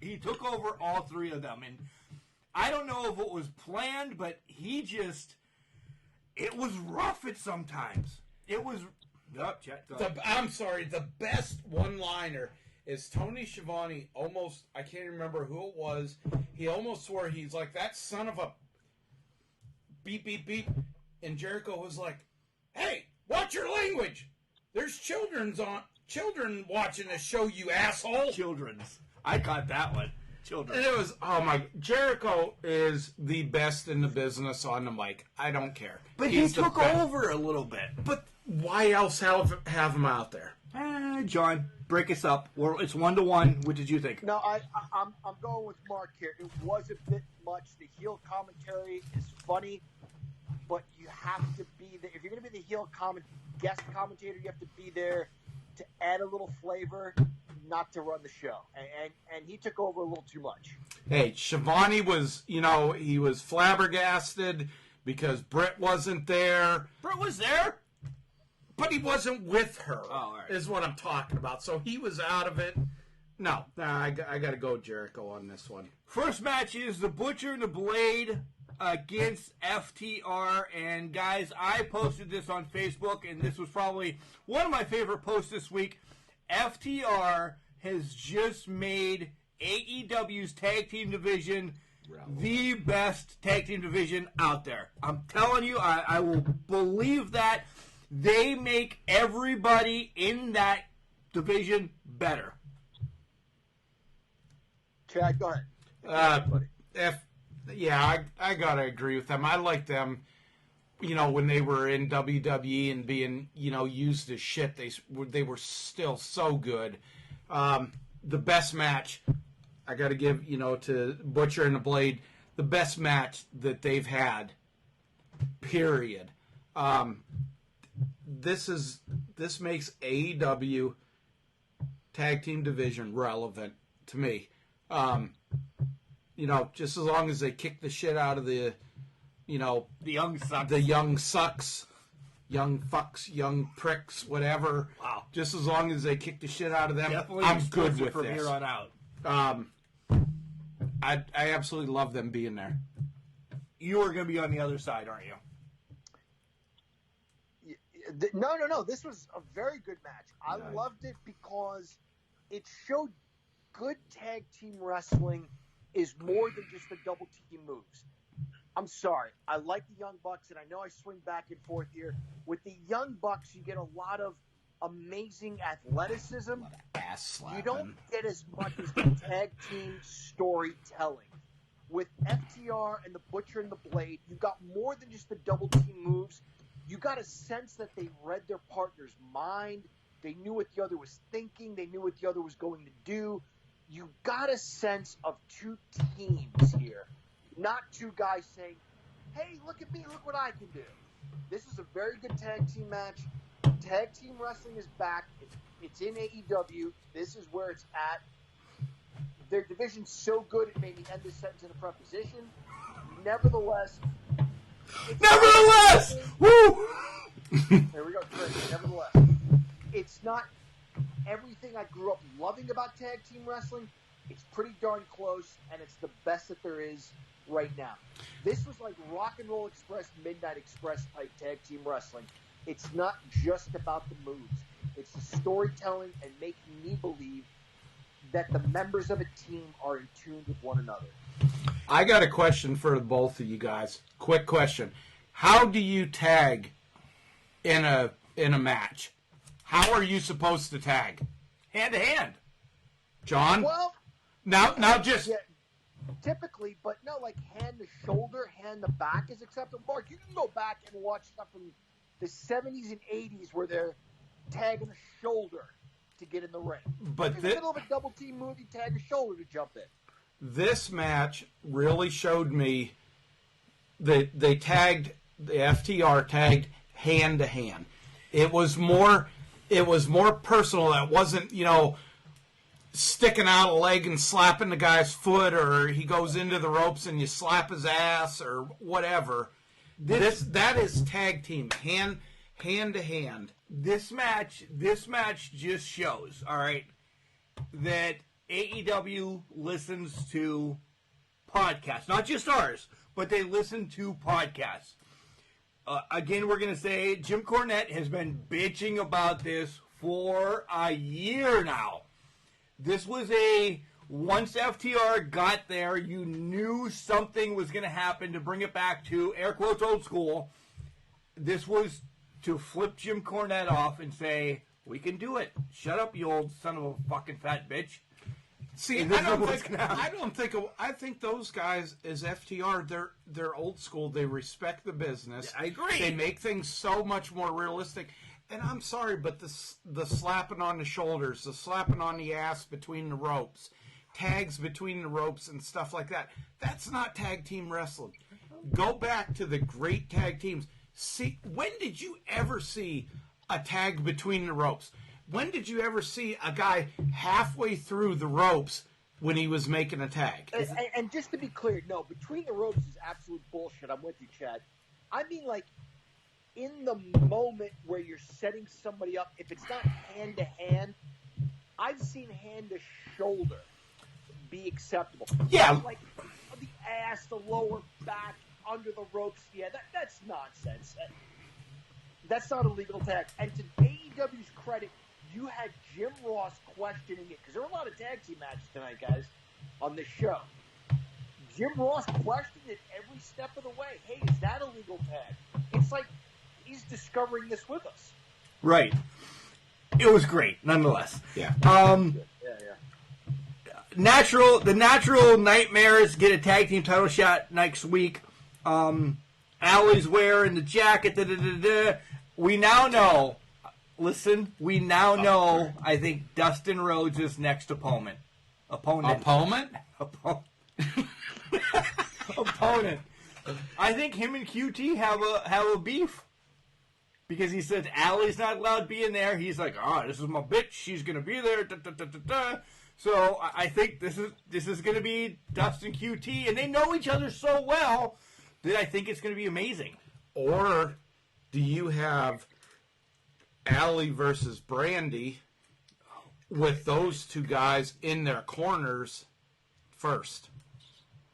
He took over all 3 of them, and I don't know if it was planned, but it was rough at sometimes. It was. I'm sorry. The best one-liner is Tony Schiavone almost, I can't remember who it was, he almost swore, he's like, that son of a beep, beep, beep. And Jericho was like, hey, watch your language. There's children watching this show, you asshole. Children's. I caught that one. Children. And it was, Jericho is the best in the business on the mic. I don't care. But he took over a little bit. But why else have him out there? John, break us up. It's 1-1. What did you think? No, I'm going with Mark here. It was a bit much. The heel commentary is funny, but you have to be there. If you're going to be the heel guest commentator, you have to be there to add a little flavor, not to run the show. And he took over a little too much. Hey, Schiavone was, he was flabbergasted because Britt wasn't there. Britt was there? But he wasn't with her, all right. Is what I'm talking about. So he was out of it. No, I got to go Jericho on this one. First match is the Butcher and the Blade against FTR. And guys, I posted this on Facebook, and this was probably one of my favorite posts this week. FTR has just made AEW's tag team division the best tag team division out there. I'm telling you, I will believe that. They make everybody in that division better. Chad, go ahead. I gotta agree with them. I like them. When they were in WWE and being, used as shit, they were still so good. The best match, I got to give, to Butcher and the Blade, the best match that they've had, period. This makes AEW tag team division relevant to me. Just as long as they kick the shit out of the young sucks, young fucks, young pricks, whatever. Wow. Just as long as they kick the shit out of them, Definitely I'm good with from this. Here on out. I absolutely love them being there. You are going to be on the other side, aren't you? No. This was a very good match. I loved it because it showed good tag team wrestling is more than just the double team moves. I'm sorry. I like the Young Bucks, and I know I swing back and forth here. With the Young Bucks, you get a lot of amazing athleticism. Ass slapping. You don't get as much as the tag team storytelling. With FTR and the Butcher and the Blade, you got more than just the double team moves. You got a sense that they read their partner's mind. They knew what the other was thinking. They knew what the other was going to do. You got a sense of two teams here, not two guys saying, hey, look at me, look what I can do. This is a very good tag team match. Tag team wrestling is back. It's in AEW. This is where it's at. Their division's so good it made me end this sentence in a preposition. Nevertheless! Woo! There we go. Nevertheless, it's not everything I grew up loving about tag team wrestling. It's pretty darn close, and it's the best that there is right now. This was like Rock and Roll Express, Midnight Express type tag team wrestling. It's not just about the moves. It's the storytelling and making me believe that the members of a team are in tune with one another. I got a question for both of you guys. Quick question. How do you tag in a match? How are you supposed to tag? Hand to hand. John? Well, now just... Yeah, typically, but no, like hand to shoulder, hand to back is acceptable. Mark, you can go back and watch stuff from the 70s and 80s where they're tagging a shoulder to get in the ring. But in the middle of a double team move, you tag a shoulder to jump in. This match really showed me that the FTR tagged hand to hand. It was more personal. That wasn't, sticking out a leg and slapping the guy's foot, or he goes into the ropes and you slap his ass or whatever. That is tag team, hand to hand. This match just shows, all right, that AEW listens to podcasts, not just ours, but they listen to podcasts. Again, we're going to say Jim Cornette has been bitching about this for a year now. This was once FTR got there, you knew something was going to happen to bring it back to, air quotes, old school. This was to flip Jim Cornette off and say, we can do it. Shut up, you old son of a fucking fat bitch. See, I think those guys as FTR, they're old school. They respect the business. Yeah, I agree. They make things so much more realistic. And I'm sorry, but the slapping on the shoulders, the slapping on the ass between the ropes, tags between the ropes and stuff like that, that's not tag team wrestling. Go back to the great tag teams. See, when did you ever see a tag between the ropes? When did you ever see a guy halfway through the ropes when he was making a tag? And just to be clear, no, between the ropes is absolute bullshit. I'm with you, Chad. I mean, like, in the moment where you're setting somebody up, if it's not hand-to-hand, I've seen hand-to-shoulder be acceptable. Yeah. Like, the ass, the lower back, under the ropes, yeah, that's nonsense. That's not a legal tag. And to AEW's credit, you had Jim Ross questioning it, because there were a lot of tag team matches tonight, guys, on this show. Jim Ross questioned it every step of the way. Hey, is that a legal tag? It's like he's discovering this with us. Right. It was great, nonetheless. Yeah. The Natural Nightmares get a tag team title shot next week. Allie's wearing the jacket. We now know. Listen, we now know. I think Dustin Rhodes' next opponent. Opponent. I think him and QT have a beef. Because he said Allie's not allowed to be in there. He's like, this is my bitch. She's gonna be there. So I think this is gonna be Dustin QT, and they know each other so well that I think it's gonna be amazing. Or do you have Allie versus Brandy with those two guys in their corners first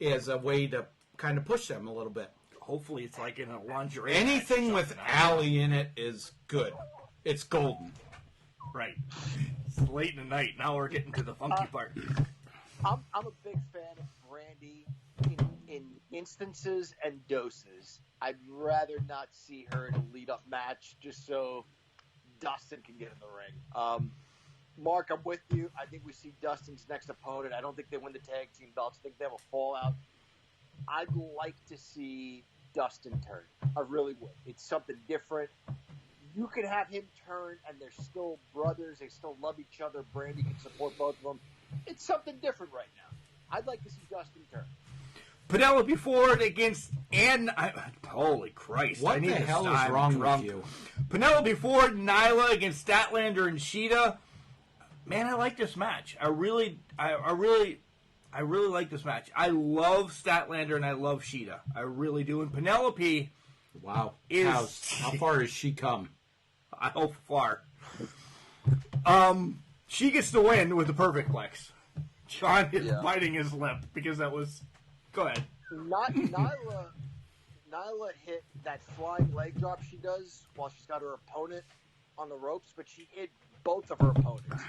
as a way to kind of push them a little bit? Hopefully it's like in a lingerie. Anything with Allie in it is good. It's golden. Right. It's late in the night. Now we're getting to the funky part. I'm a big fan of Brandy in instances and doses. I'd rather not see her in a lead-up match just so Dustin can get in the ring. Mark, I'm with you. I think we see Dustin's next opponent. I don't think they win the tag team belts. I think they have a fallout. I'd like to see Dustin turn. I really would. It's something different. You can have him turn, and they're still brothers. They still love each other. Brandy can support both of them. It's something different right now. I'd like to see Dustin turn. Penelope Ford against holy Christ! What the hell is wrong with you? Penelope Ford, Nyla against Statlander and Sheeta. Man, I like this match. I really like this match. I love Statlander and I love Sheeta. I really do. And Penelope, wow, how far has she come? I hope far. She gets the win with the perfect flex. John is biting his lip because that was. Go ahead. Nyla hit that flying leg drop she does while she's got her opponent on the ropes, but she hit both of her opponents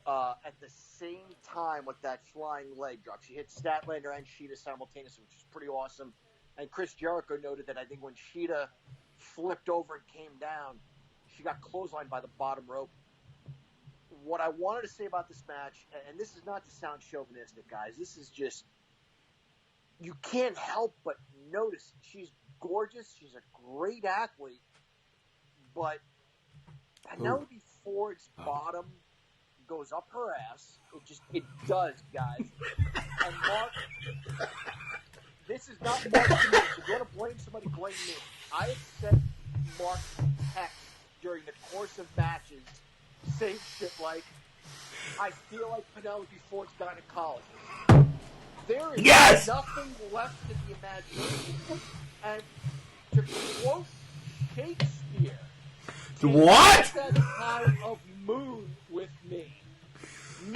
at the same time with that flying leg drop. She hit Statlander and Sheeta simultaneously, which is pretty awesome. And Chris Jericho noted that I think when Sheeta flipped over and came down, she got clotheslined by the bottom rope. What I wanted to say about this match, and this is not to sound chauvinistic, guys, this is just, you can't help but notice she's gorgeous. She's a great athlete, but Penelope Ford's bottom goes up her ass. It does, guys. And Mark, this is not Mark's commitment. If you're going to blame somebody, blame me. I have sent Mark text during the course of matches saying shit like, I feel like Penelope Ford's gynecologist. There is nothing left in the imagination. And to quote Shakespeare, what? That kind of moon with me.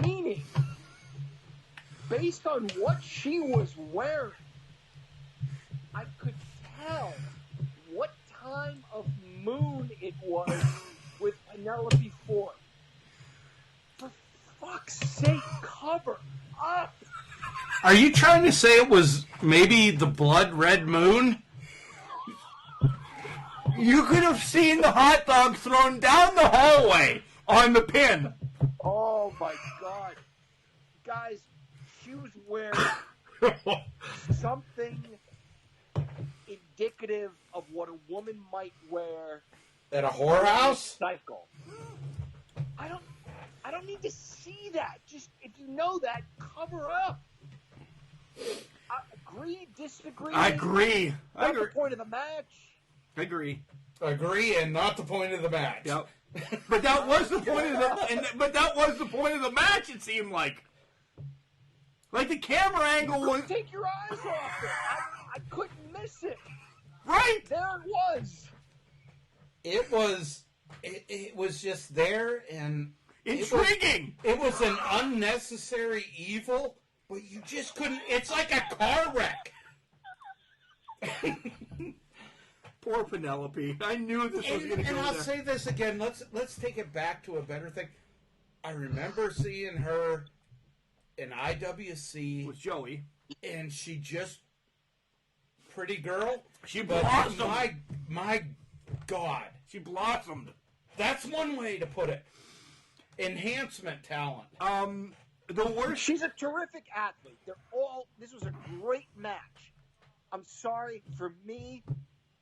Meaning, based on what she was wearing, I could tell what time of moon it was with Penelope Ford. For fuck's sake. Are you trying to say it was maybe the blood red moon? You could have seen the hot dog thrown down the hallway on the pin. Oh my God, guys, she was wearing something indicative of what a woman might wear At a whorehouse? Cycle. I don't need to see that. Just if you know that, cover up. Agree, disagree. I agree. Not the point of the match. Agree, and not the point of the match. Yep. But that was the point of the match. It seemed like the camera angle was. Take your eyes off it. I couldn't miss it. Right there, it was. It was just there and intriguing. It was an unnecessary evil, but you just couldn't. It's like a car wreck. Poor Penelope. I knew this was going to go And I'll there. say this again. Let's take it back to a better thing. I remember seeing her in IWC with Joey, and she just pretty girl. She but blossomed. My God, she blossomed. That's one way to put it. Enhancement talent. The worst. She's a terrific athlete. This was a great match. I'm sorry, for me,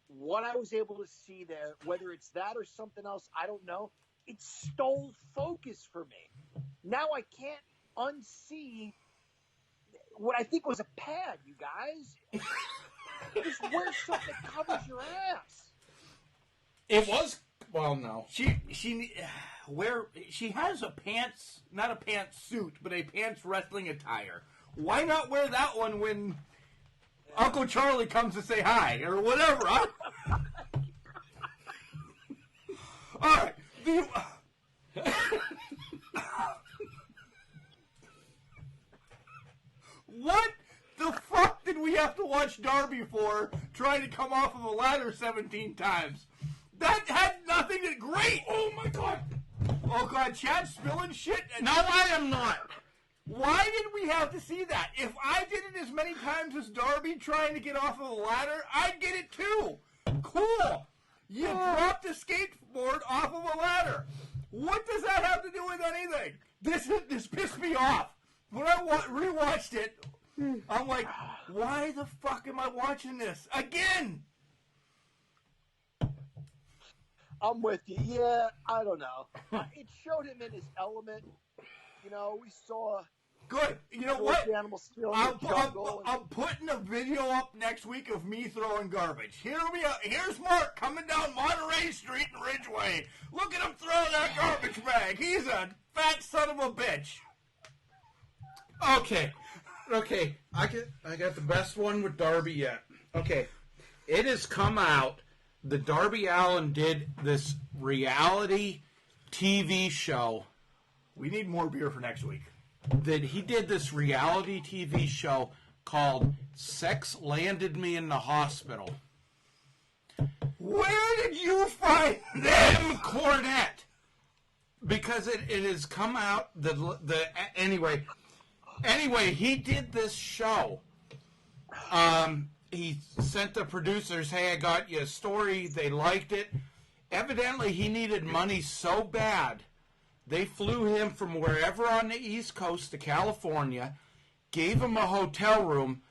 what I was able to see there, whether it's that or something else, I don't know, it stole focus for me. Now I can't unsee what I think was a pad, you guys. Just wear something that covers your ass. It was, well, no. She has a pants, not a pantsuit, but a pants wrestling attire. Why not wear that one when Uncle Charlie comes to say hi or whatever? Huh? All right. What the fuck did we have to watch Darby for trying to come off of a ladder 17 times? That had nothing to... Great! Oh, my God. Oh, God, Chad's spilling shit. No, I am not. Why did we have to see that? If I did it as many times as Darby trying to get off of a ladder, I'd get it too. Cool. You dropped a skateboard off of a ladder. What does that have to do with anything? This pissed me off. When I rewatched it, I'm like, why the fuck am I watching this again? I'm with you. Yeah, I don't know. It showed him in his element. You know, we saw. Good. You know what? I'm putting a video up next week of me throwing garbage. Here's Mark coming down Monterey Street in Ridgeway. Look at him throwing that garbage bag. He's a fat son of a bitch. Okay. I got the best one with Darby yet. Okay. It has come out that Darby Allin did this reality TV show. We need more beer for next week. That he did this reality TV show called Sex Landed Me in the Hospital. Where did you find them, Cornette? Because it has come out anyway, he did this show. He sent the producers, hey, I got you a story. They liked it. Evidently, he needed money so bad, they flew him from wherever on the East Coast to California, gave him a hotel room.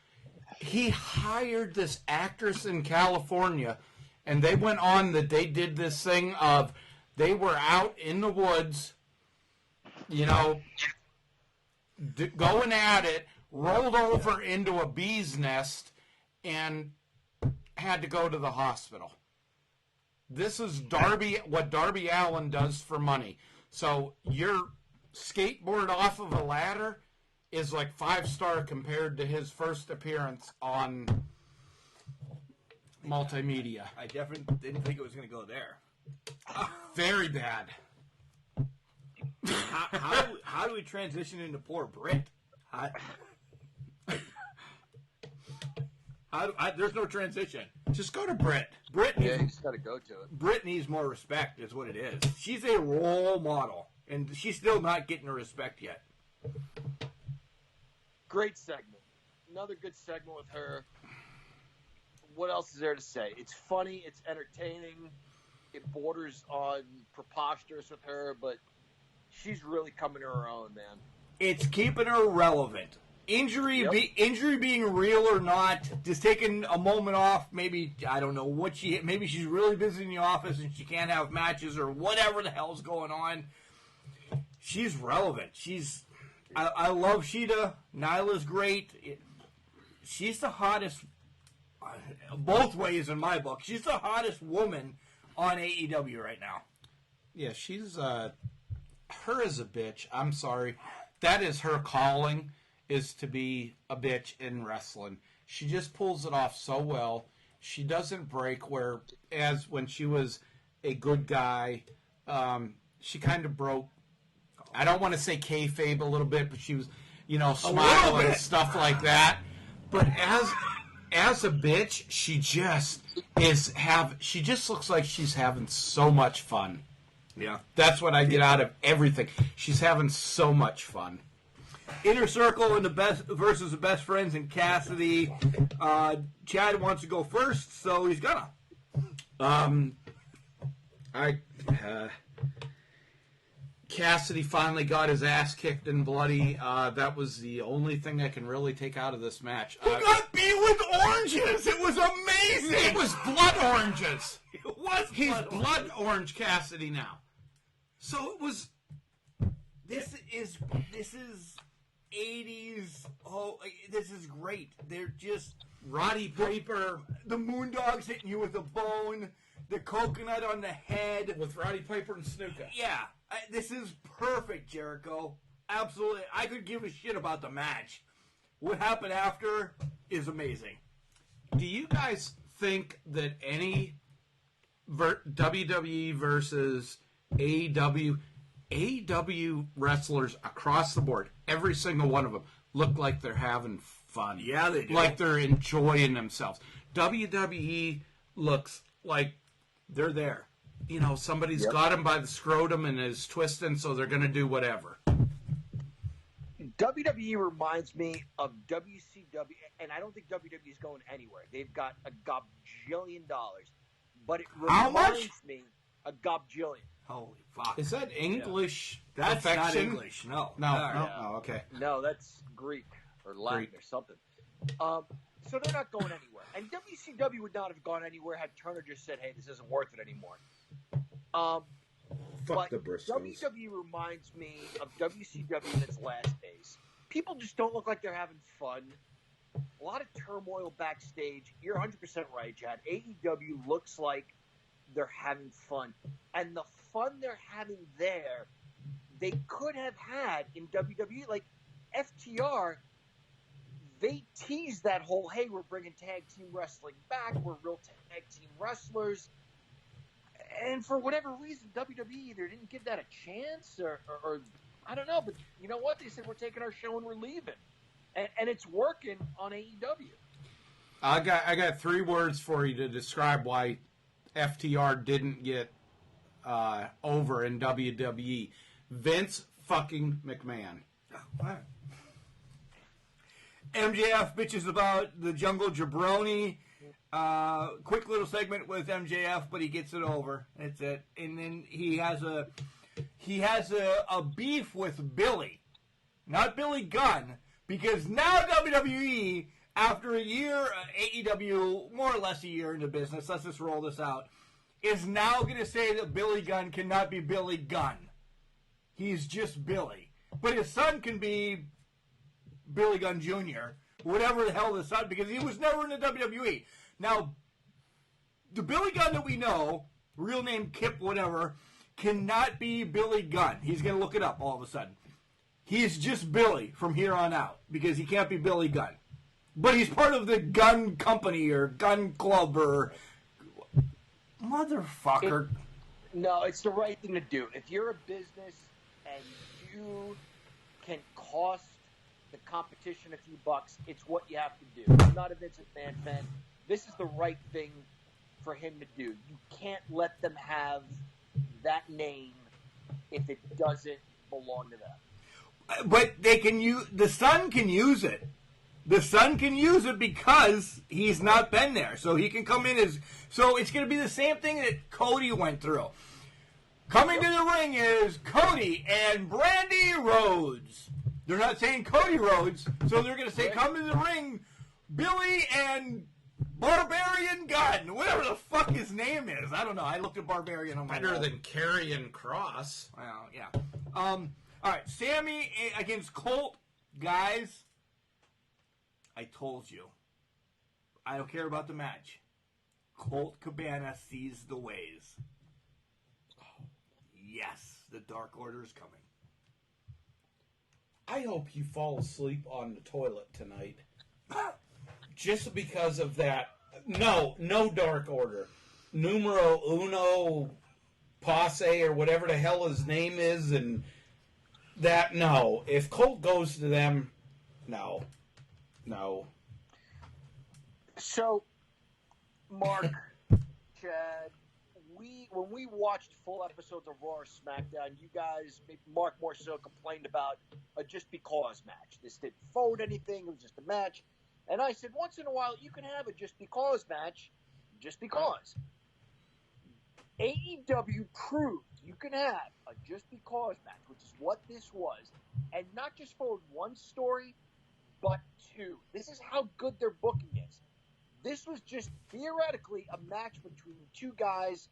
He hired this actress in California, and they went on they did this thing of they were out in the woods, going at it, rolled over into a bee's nest, and had to go to the hospital. This is what Darby Allin does for money. So your skateboard off of a ladder is like 5-star compared to his first appearance on multimedia. I definitely didn't think it was going to go there. Very bad. How do we transition into poor Brit? There's no transition. Just go to Brit. Yeah, you just got to go to it. Brit needs more respect, is what it is. She's a role model, and she's still not getting her respect yet. Great segment. another good segment with her. What else is there to say? It's funny. It's entertaining. It borders on preposterous with her, but she's really coming to her own, man. It's keeping her relevant. Injury being real or not, just taking a moment off. Maybe I don't know maybe she's really busy in the office and she can't have matches or whatever the hell's going on. She's relevant. I love Sheeta. Nyla's great. She's the hottest, both ways in my book. She's the hottest woman on AEW right now. Yeah, she's her as a bitch. I'm sorry, that is her calling. Is to be a bitch in wrestling. She just pulls it off so well. She doesn't break, whereas when she was a good guy, she kind of broke. I don't want to say kayfabe a little bit, but she was, smiling and stuff like that. But as a bitch, she just she just looks like she's having so much fun. Yeah. That's what I get out of everything. She's having so much fun. Inner Circle and the best versus the Best Friends and Cassidy. Chad wants to go first, so he's gonna. Cassidy finally got his ass kicked and bloody. That was the only thing I can really take out of this match. He got beat with oranges. It was amazing. It was blood oranges. It was. He's blood orange Cassidy now. So it was. This is 80s. Oh, this is great. They're just Roddy Piper. The Moondogs hitting you with a bone. The coconut on the head. With Roddy Piper and Snuka. Yeah. This is perfect, Jericho. Absolutely. I could give a shit about the match. What happened after is amazing. Do you guys think that any WWE versus AEW wrestlers across the board, every single one of them, look like they're having fun? Yeah, they do. Like they're enjoying themselves. WWE looks like they're there. Somebody's got him by the scrotum and is twisting, so they're going to do whatever. WWE reminds me of WCW, and I don't think WWE is going anywhere. They've got a gobjillion dollars, but it reminds me a gobjillion. Holy fuck! Is that English? Yeah. That's perfection? not English. No. No. Okay. No, that's Greek or Latin or something. So they're not going anywhere. And WCW would not have gone anywhere had Turner just said, "Hey, this isn't worth it anymore." Fuck the Briscoes. WWE reminds me of WCW in its last days. People just don't look like they're having fun. A lot of turmoil backstage. You're 100% right, Chad. AEW looks like they're having fun. And the fun they're having there, they could have had in WWE. Like FTR, they teased that whole, hey, we're bringing tag team wrestling back. We're real tag team wrestlers. And for whatever reason, WWE either didn't give that a chance or I don't know. But you know what? They said, we're taking our show and we're leaving. And it's working on AEW. I got 3 words for you to describe why FTR didn't get over in WWE. Vince fucking McMahon. MJF bitches about the Jungle Jabroni. Quick little segment with MJF, but he gets it over. That's it. And then he has a beef with Billy, not Billy Gunn, because now WWE, after a year, AEW, more or less a year into business, let's just roll this out, is now going to say that Billy Gunn cannot be Billy Gunn. He's just Billy. But his son can be Billy Gunn Jr., whatever the hell the son, because he was never in the WWE. Now, the Billy Gunn that we know, real name Kip whatever, cannot be Billy Gunn. He's going to look it up all of a sudden. He's just Billy from here on out because he can't be Billy Gunn. But he's part of the gun company or gun club or... Motherfucker. No, it's the right thing to do. If you're a business and you can cost the competition a few bucks, it's what you have to do. I'm not a Vince McMahon fan. This is the right thing for him to do. You can't let them have that name if it doesn't belong to them. But they can use, the son can use it. The Son can use it because he's not been there. So he can come in as... So it's going to be the same thing that Cody went through. Coming to the ring is Cody and Brandy Rhodes. They're not saying Cody Rhodes, so they're going to say, come to the ring, Billy and Barbarian Gunn. Whatever the fuck his name is. I don't know. I looked at Barbarian on my Better than Karrion Kross. Well, yeah. All right, Sammy against Colt. Guys, I told you. I don't care about the match. Colt Cabana sees the ways. Yes, the Dark Order is coming. I hope you fall asleep on the toilet tonight. Just because of that. No Dark Order. Numero uno posse or whatever the hell his name is, and that, no. If Colt goes to them, no. So, Mark, Chad, when we watched full episodes of Raw or SmackDown, you guys, Mark more so, complained about a just because match. This didn't forward anything. It was just a match. And I said, once in a while, you can have a just because match, just because. AEW proved you can have a just because match, which is what this was, and not just forward one story, but two. This is how good their booking is. This was just theoretically a match between two guys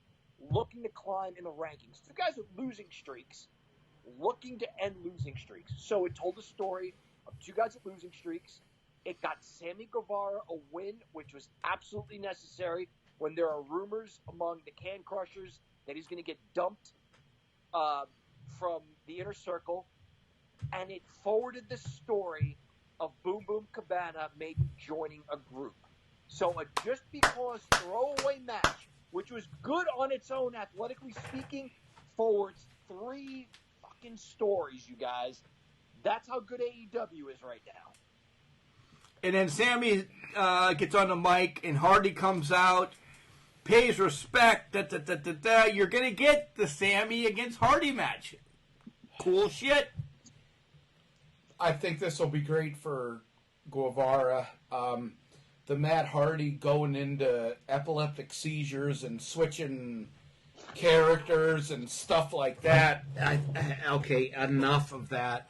looking to climb in the rankings. Two guys with losing streaks, looking to end losing streaks. So it told a story of two guys with losing streaks. It got Sammy Guevara a win, which was absolutely necessary when there are rumors among the Can Crushers that he's going to get dumped from the Inner Circle. And it forwarded the story of Boom Boom Cabana maybe joining a group. So a just because throwaway match, which was good on its own, athletically speaking, forwards three fucking stories, you guys. That's how good AEW is right now. And then Sammy gets on the mic, and Hardy comes out, pays respect. You're going to get the Sammy against Hardy match. Cool shit. I think this will be great for Guevara. The Matt Hardy going into epileptic seizures and switching characters and stuff like that. Okay, enough of that.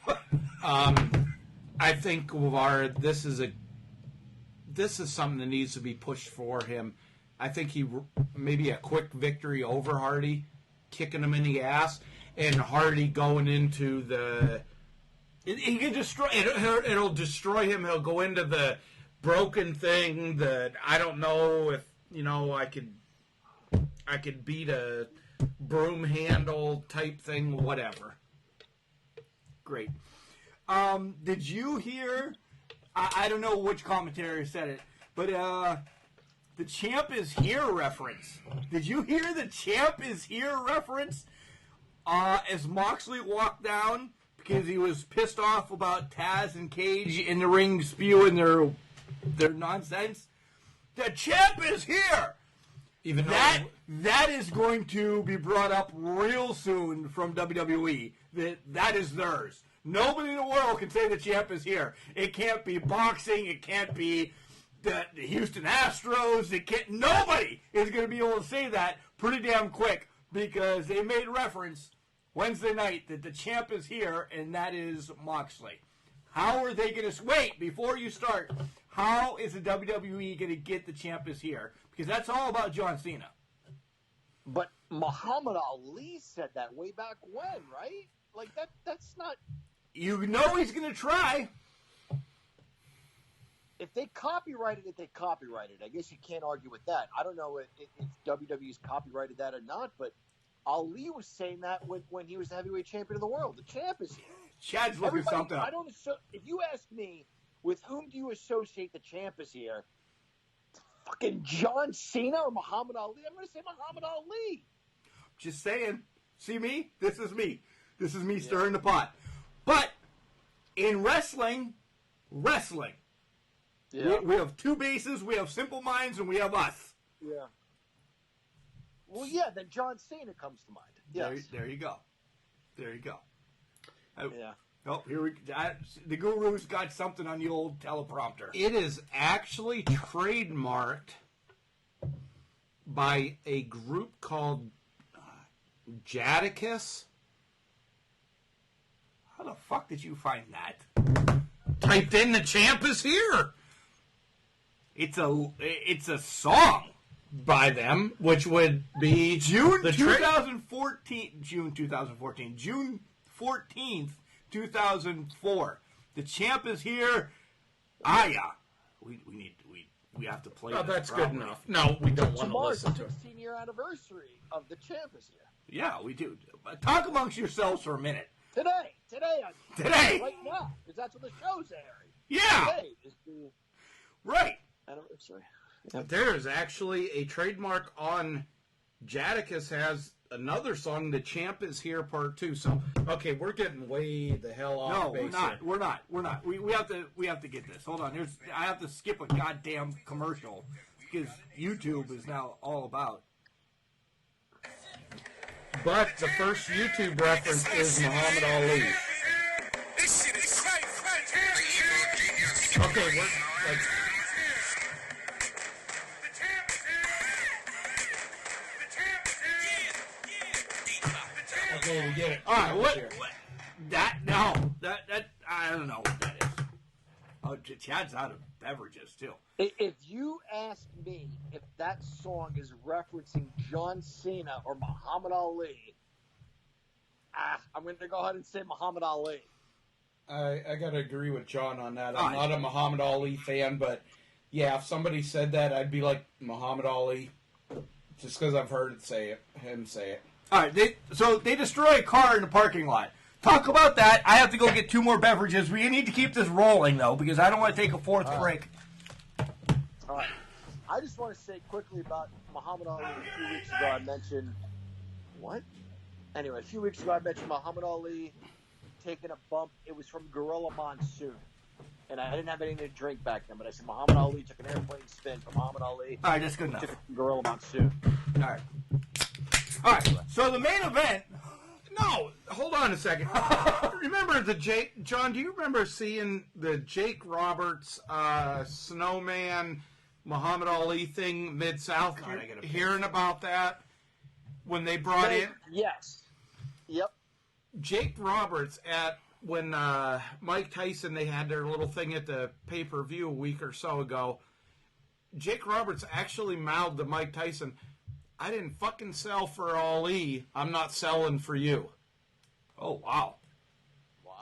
I think Guevara, this is something that needs to be pushed for him. I think he maybe a quick victory over Hardy, kicking him in the ass, and Hardy going into the. He can destroy. It'll destroy him. He'll go into the broken thing that I don't know if I could beat a broom handle type thing, whatever. Great. Did you hear? I don't know which commentator said it, but the Champ is Here reference. Did you hear the Champ is Here reference? As Moxley walked down because he was pissed off about Taz and Cage in the ring spewing their nonsense. The Champ is here. Even that is going to be brought up real soon from WWE. That is theirs. Nobody in the world can say the Champ is here. It can't be boxing. It can't be the Houston Astros. Nobody is going to be able to say that pretty damn quick because they made reference Wednesday night that the Champ is here, and that is Moxley. How are they going to... Wait, before you start, how is the WWE going to get the Champ is here? Because that's all about John Cena. But Muhammad Ali said that way back when, right? Like, that's not... You know he's going to try. If they copyrighted it, they copyrighted it. I guess you can't argue with that. I don't know if WWE's copyrighted that or not, but Ali was saying that when he was the heavyweight champion of the world. The Champ is here. Chad's looking something up. If you ask me, with whom do you associate the Champ is here? Fucking John Cena or Muhammad Ali? I'm going to say Muhammad Ali. Just saying. See me? This is me. This is me stirring the pot. But in wrestling, yeah. we have two bases. We have Simple Minds and we have us. Yeah. Well, yeah, then John Cena comes to mind. Yes. There you go. There you go. Yeah. Oh, the Guru's got something on the old teleprompter. It is actually trademarked by a group called Jadakiss. How the fuck did you find that? Typed in "The Champ is Here." It's a song by them, which would be June 2014. June 14th, 2004. The Champ is Here. Yeah. We have to play. Oh, that's good enough. No, we don't want to listen to it. Tomorrow's the 16-year anniversary of the Champ is Here. Yeah, we do. Talk amongst yourselves for a minute. Today, right now, because that's when the show's airing. Yeah. Today is the anniversary. Yep. There is actually a trademark on Jadakiss has another song, "The Champ is Here" Part 2. So, okay, we're getting way the hell off base. No, we're not. We have to get this. Hold on. I have to skip a goddamn commercial because YouTube is now all about. But the first YouTube reference is Muhammad Ali. Okay, we're like. Okay, we get it. All right, what that I don't know what that is. Oh, Chad's out of beverages too. If you ask me if that song is referencing John Cena or Muhammad Ali, I'm going to go ahead and say Muhammad Ali. I got to agree with John on that. I'm not a Muhammad Ali fan, but yeah, if somebody said that, I'd be like Muhammad Ali, just because I've heard him say it. All right, so they destroy a car in the parking lot. Talk about that. I have to go get 2 more beverages. We need to keep this rolling, though, because I don't want to take a 4th break. All right. I just want to say quickly about Muhammad Ali. A few weeks ago, I mentioned... What? Anyway, a few weeks ago, I mentioned Muhammad Ali taking a bump. It was from Gorilla Monsoon. And I didn't have anything to drink back then, but I said Muhammad Ali took an airplane spin from Muhammad Ali. All right, that's good enough. Took it from Gorilla Monsoon. All right, so the main event... No, hold on a second. Remember John, do you remember seeing the Jake Roberts, Snowman, Muhammad Ali thing Mid-South? Hearing about that when they brought in? Yes. Yep. Jake Roberts when Mike Tyson, they had their little thing at the pay-per-view a week or so ago. Jake Roberts actually mouthed to Mike Tyson, "I didn't fucking sell for Ali. I'm not selling for you." Oh, wow.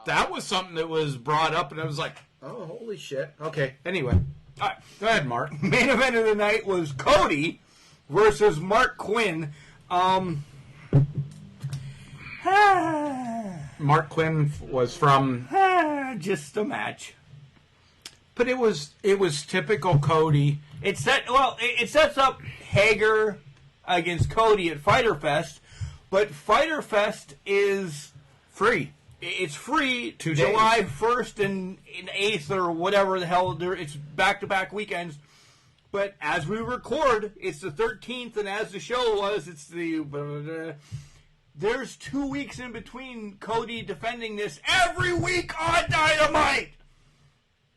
That was something that was brought up, and I was like, oh, holy shit. Okay, anyway. All right, go ahead, Mark. Main event of the night was Cody versus Mark Quinn. Mark Quinn was from... just a match. But it was typical Cody. It sets up Hager against Cody at Fyter Fest, but Fyter Fest is free. It's free 2 days. July 1st and 8th or whatever the hell. It's back-to-back weekends. But as we record, it's the 13th, and as the show was, it's the... There's 2 weeks in between Cody defending this every week on Dynamite!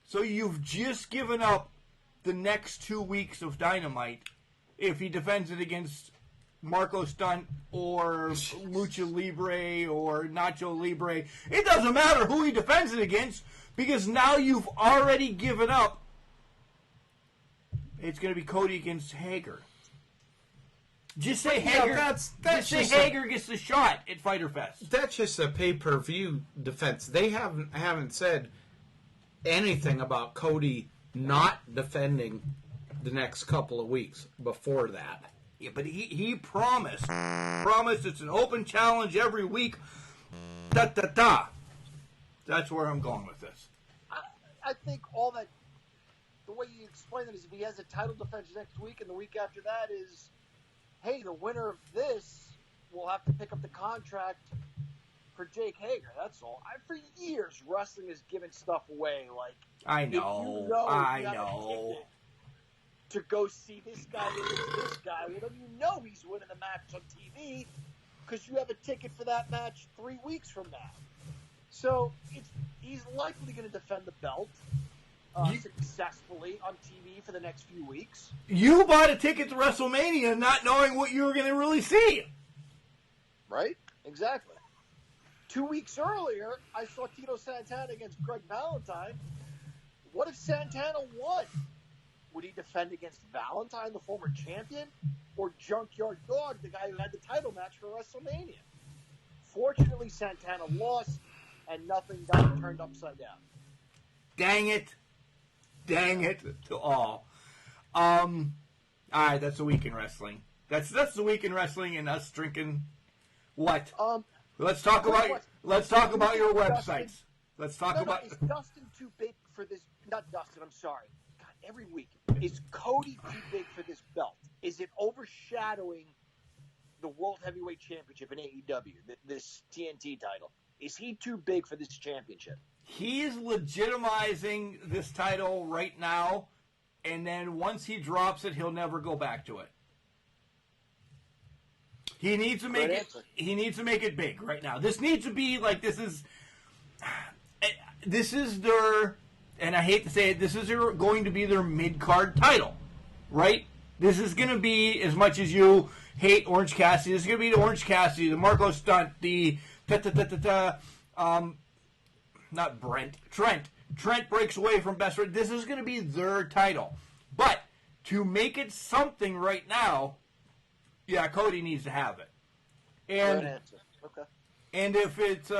So you've just given up the next 2 weeks of Dynamite if he defends it against Marco Stunt or Lucha Libre or Nacho Libre. It doesn't matter who he defends it against because now you've already given up. It's going to be Cody against Hager. Just say Hager. Hager gets the shot at Fyter Fest. That's just a pay-per-view defense. They haven't said anything about Cody not defending the next couple of weeks before that. Yeah, but he promised it's an open challenge every week. That's where I'm going with this. I think all that, the way you explain it is if he has a title defense next week and the week after that is, hey, the winner of this will have to pick up the contract for Jake Hager. That's all. For years, wrestling has given stuff away. Like, I know. To go see this guy against this guy, well, then you know he's winning the match on TV because you have a ticket for that match 3 weeks from now. So he's likely going to defend the belt successfully on TV for the next few weeks. You bought a ticket to WrestleMania not knowing what you were going to really see. Right? Exactly. 2 weeks earlier, I saw Tito Santana against Greg Valentine. What if Santana won? Would he defend against Valentine, the former champion, or Junkyard Dog, the guy who had the title match for WrestleMania? Fortunately, Santana lost, and nothing got turned upside down. Dang it. Dang it to all. All right, that's the week in wrestling. That's the week in wrestling and us drinking what? Let's talk about your websites. Let's talk about. Is Dustin too big for this? Not Dustin. I'm sorry. God, every week is Cody too big for this belt? Is it overshadowing the World Heavyweight Championship in AEW? This TNT title, is he too big for this championship? He's legitimizing this title right now, and then once he drops it, he'll never go back to it. He needs to make it. He needs to make it big right now. This needs to be like this is their, and I hate to say it, this is going to be their mid-card title, right? This is going to be, as much as you hate Orange Cassidy, this is going to be the Orange Cassidy, the Marco Stunt, the not Brent, Trent. Trent breaks away from Best Friend. This is going to be their title. But to make it something right now, yeah, Cody needs to have it. And Good answer. Okay. And if it's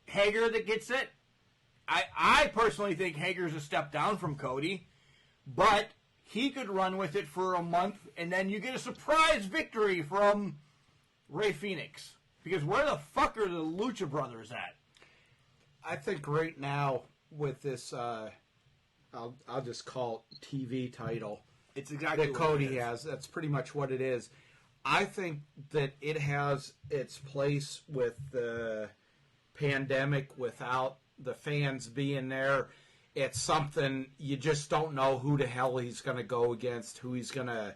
Hager that gets it, I personally think Hager's a step down from Cody, but he could run with it for a month, and then you get a surprise victory from Rey Fenix. Because where the fuck are the Lucha Brothers at? I think right now with this, I'll just call it TV title. It's exactly that Cody has. That's pretty much what it is. I think that it has its place with the pandemic without the fans being there. It's something you just don't know who the hell he's going to go against, who he's going to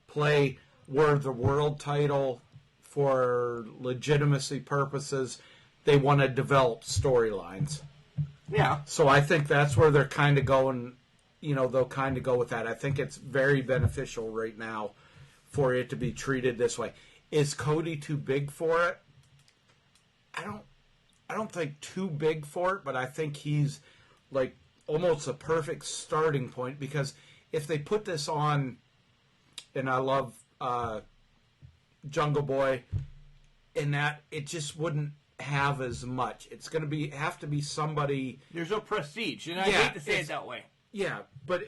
play. Where the world title, for legitimacy purposes, they want to develop storylines. Yeah. So I think that's where they're kind of going. They'll kind of go with that. I think it's very beneficial right now for it to be treated this way. Is Cody too big for it? I don't think too big for it, but I think he's like almost a perfect starting point, because if they put this on, and I love Jungle Boy, in that it just wouldn't have as much. It's going to have to be somebody. There's no prestige, and I hate to say it that way. Yeah, but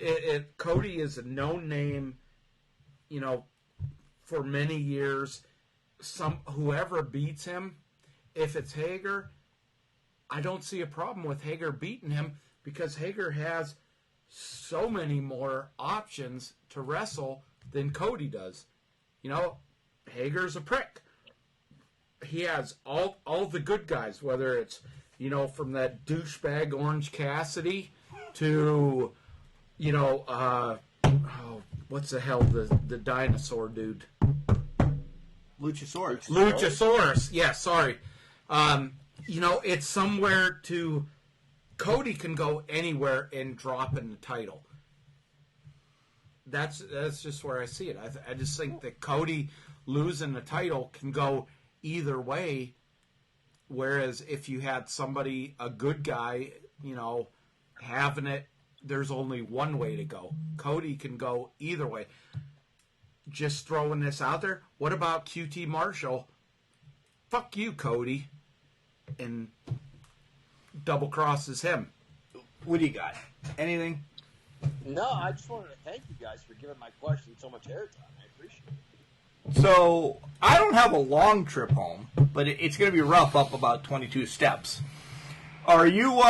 Cody is a known name, for many years. Whoever beats him, if it's Hager, I don't see a problem with Hager beating him, because Hager has so many more options to wrestle than Cody does. Hager's a prick. He has all the good guys, whether it's, from that douchebag Orange Cassidy to, what's the hell, the dinosaur dude? Luchasaurus. Yeah, sorry. It's somewhere to, Cody can go anywhere and drop in the title. That's just where I see it. I just think that Cody losing the title can go either way, whereas if you had somebody, a good guy, having it, there's only one way to go. Cody can go either way. Just throwing this out there, what about QT Marshall? Fuck you, Cody, and double crosses him. What do you got? Anything? No, I just wanted to thank you guys for giving my question so much airtime. I appreciate it. So, I don't have a long trip home, but it's going to be rough up about 22 steps. Are you,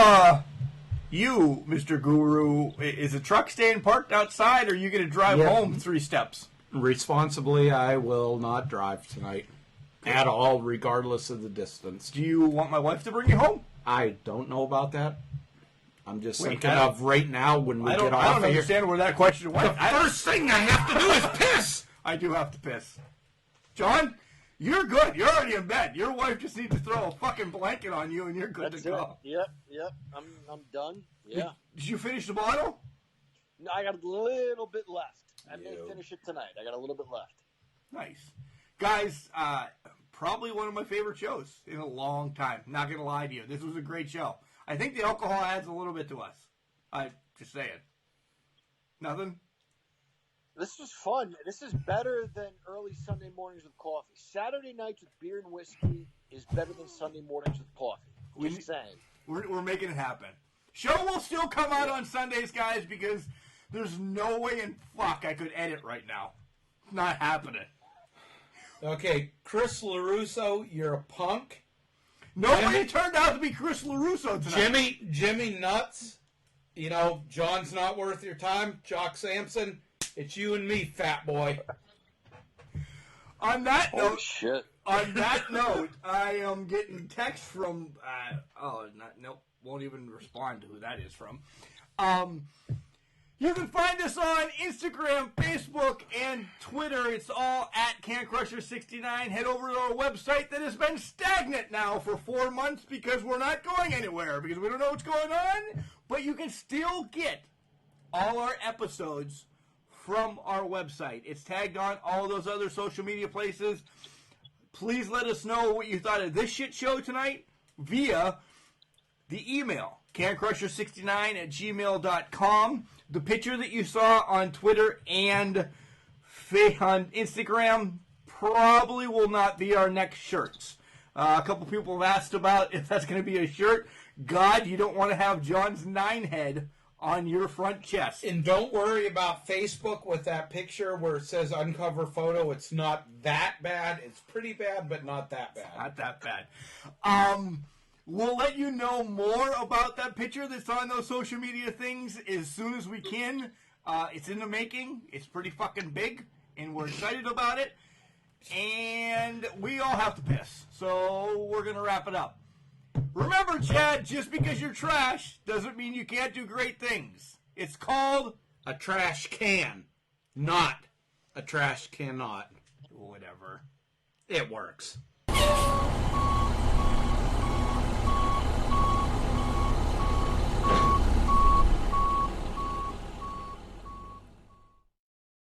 Mr. Guru, is the truck staying parked outside, or are you going to drive home 3 steps? Responsibly, I will not drive tonight at all, regardless of the distance. Do you want my wife to bring you home? I don't know about that. I'm just thinking of right now when we get off of here. I don't understand where that question went. The first thing I have to do is piss! I do have to piss. John, You're good. You're already in bed. Your wife just needs to throw a fucking blanket on you, and you're good to go. Yep. I'm done. Yeah. Did you finish the bottle? No, I got a little bit left. I may finish it tonight. I got a little bit left. Nice. Guys, probably one of my favorite shows in a long time. Not going to lie to you. This was a great show. I think the alcohol adds a little bit to us. Just saying. Nothing? This was fun. This is better than early Sunday mornings with coffee. Saturday nights with beer and whiskey is better than Sunday mornings with coffee. Just saying. We're making it happen. Show will still come out on Sundays, guys, because there's no way in fuck I could edit right now. It's not happening. Okay, Chris LaRusso, you're a punk. Nobody turned out to be Chris LaRusso tonight. Jimmy Nuts, you know, John's not worth your time. Jock Sampson, it's you and me, fat boy. On that note, shit. On that note, I am getting text from. Nope, won't even respond to who that is from. You can find us on Instagram, Facebook, and Twitter. It's all at CanCrusher69. Head over to our website that has been stagnant now for 4 months because we're not going anywhere because we don't know what's going on. But you can still get all our episodes from our website. It's tagged on all those other social media places. Please let us know what you thought of this shit show tonight via the email, cancrusher69@gmail.com. The picture that you saw on Twitter and on Instagram probably will not be our next shirts. A couple people have asked about if that's going to be a shirt. God, you don't want to have John's 9 head on your front chest. And don't worry about Facebook with that picture where it says uncover photo. It's not that bad. It's pretty bad, but not that bad. Not that bad. We'll let you know more about that picture that's on those social media things as soon as we can. It's in the making. It's pretty fucking big, and we're excited about it. And we all have to piss, so we're going to wrap it up. Remember, Chad, just because you're trash doesn't mean you can't do great things. It's called a trash can, not a trash cannot. Whatever. It works.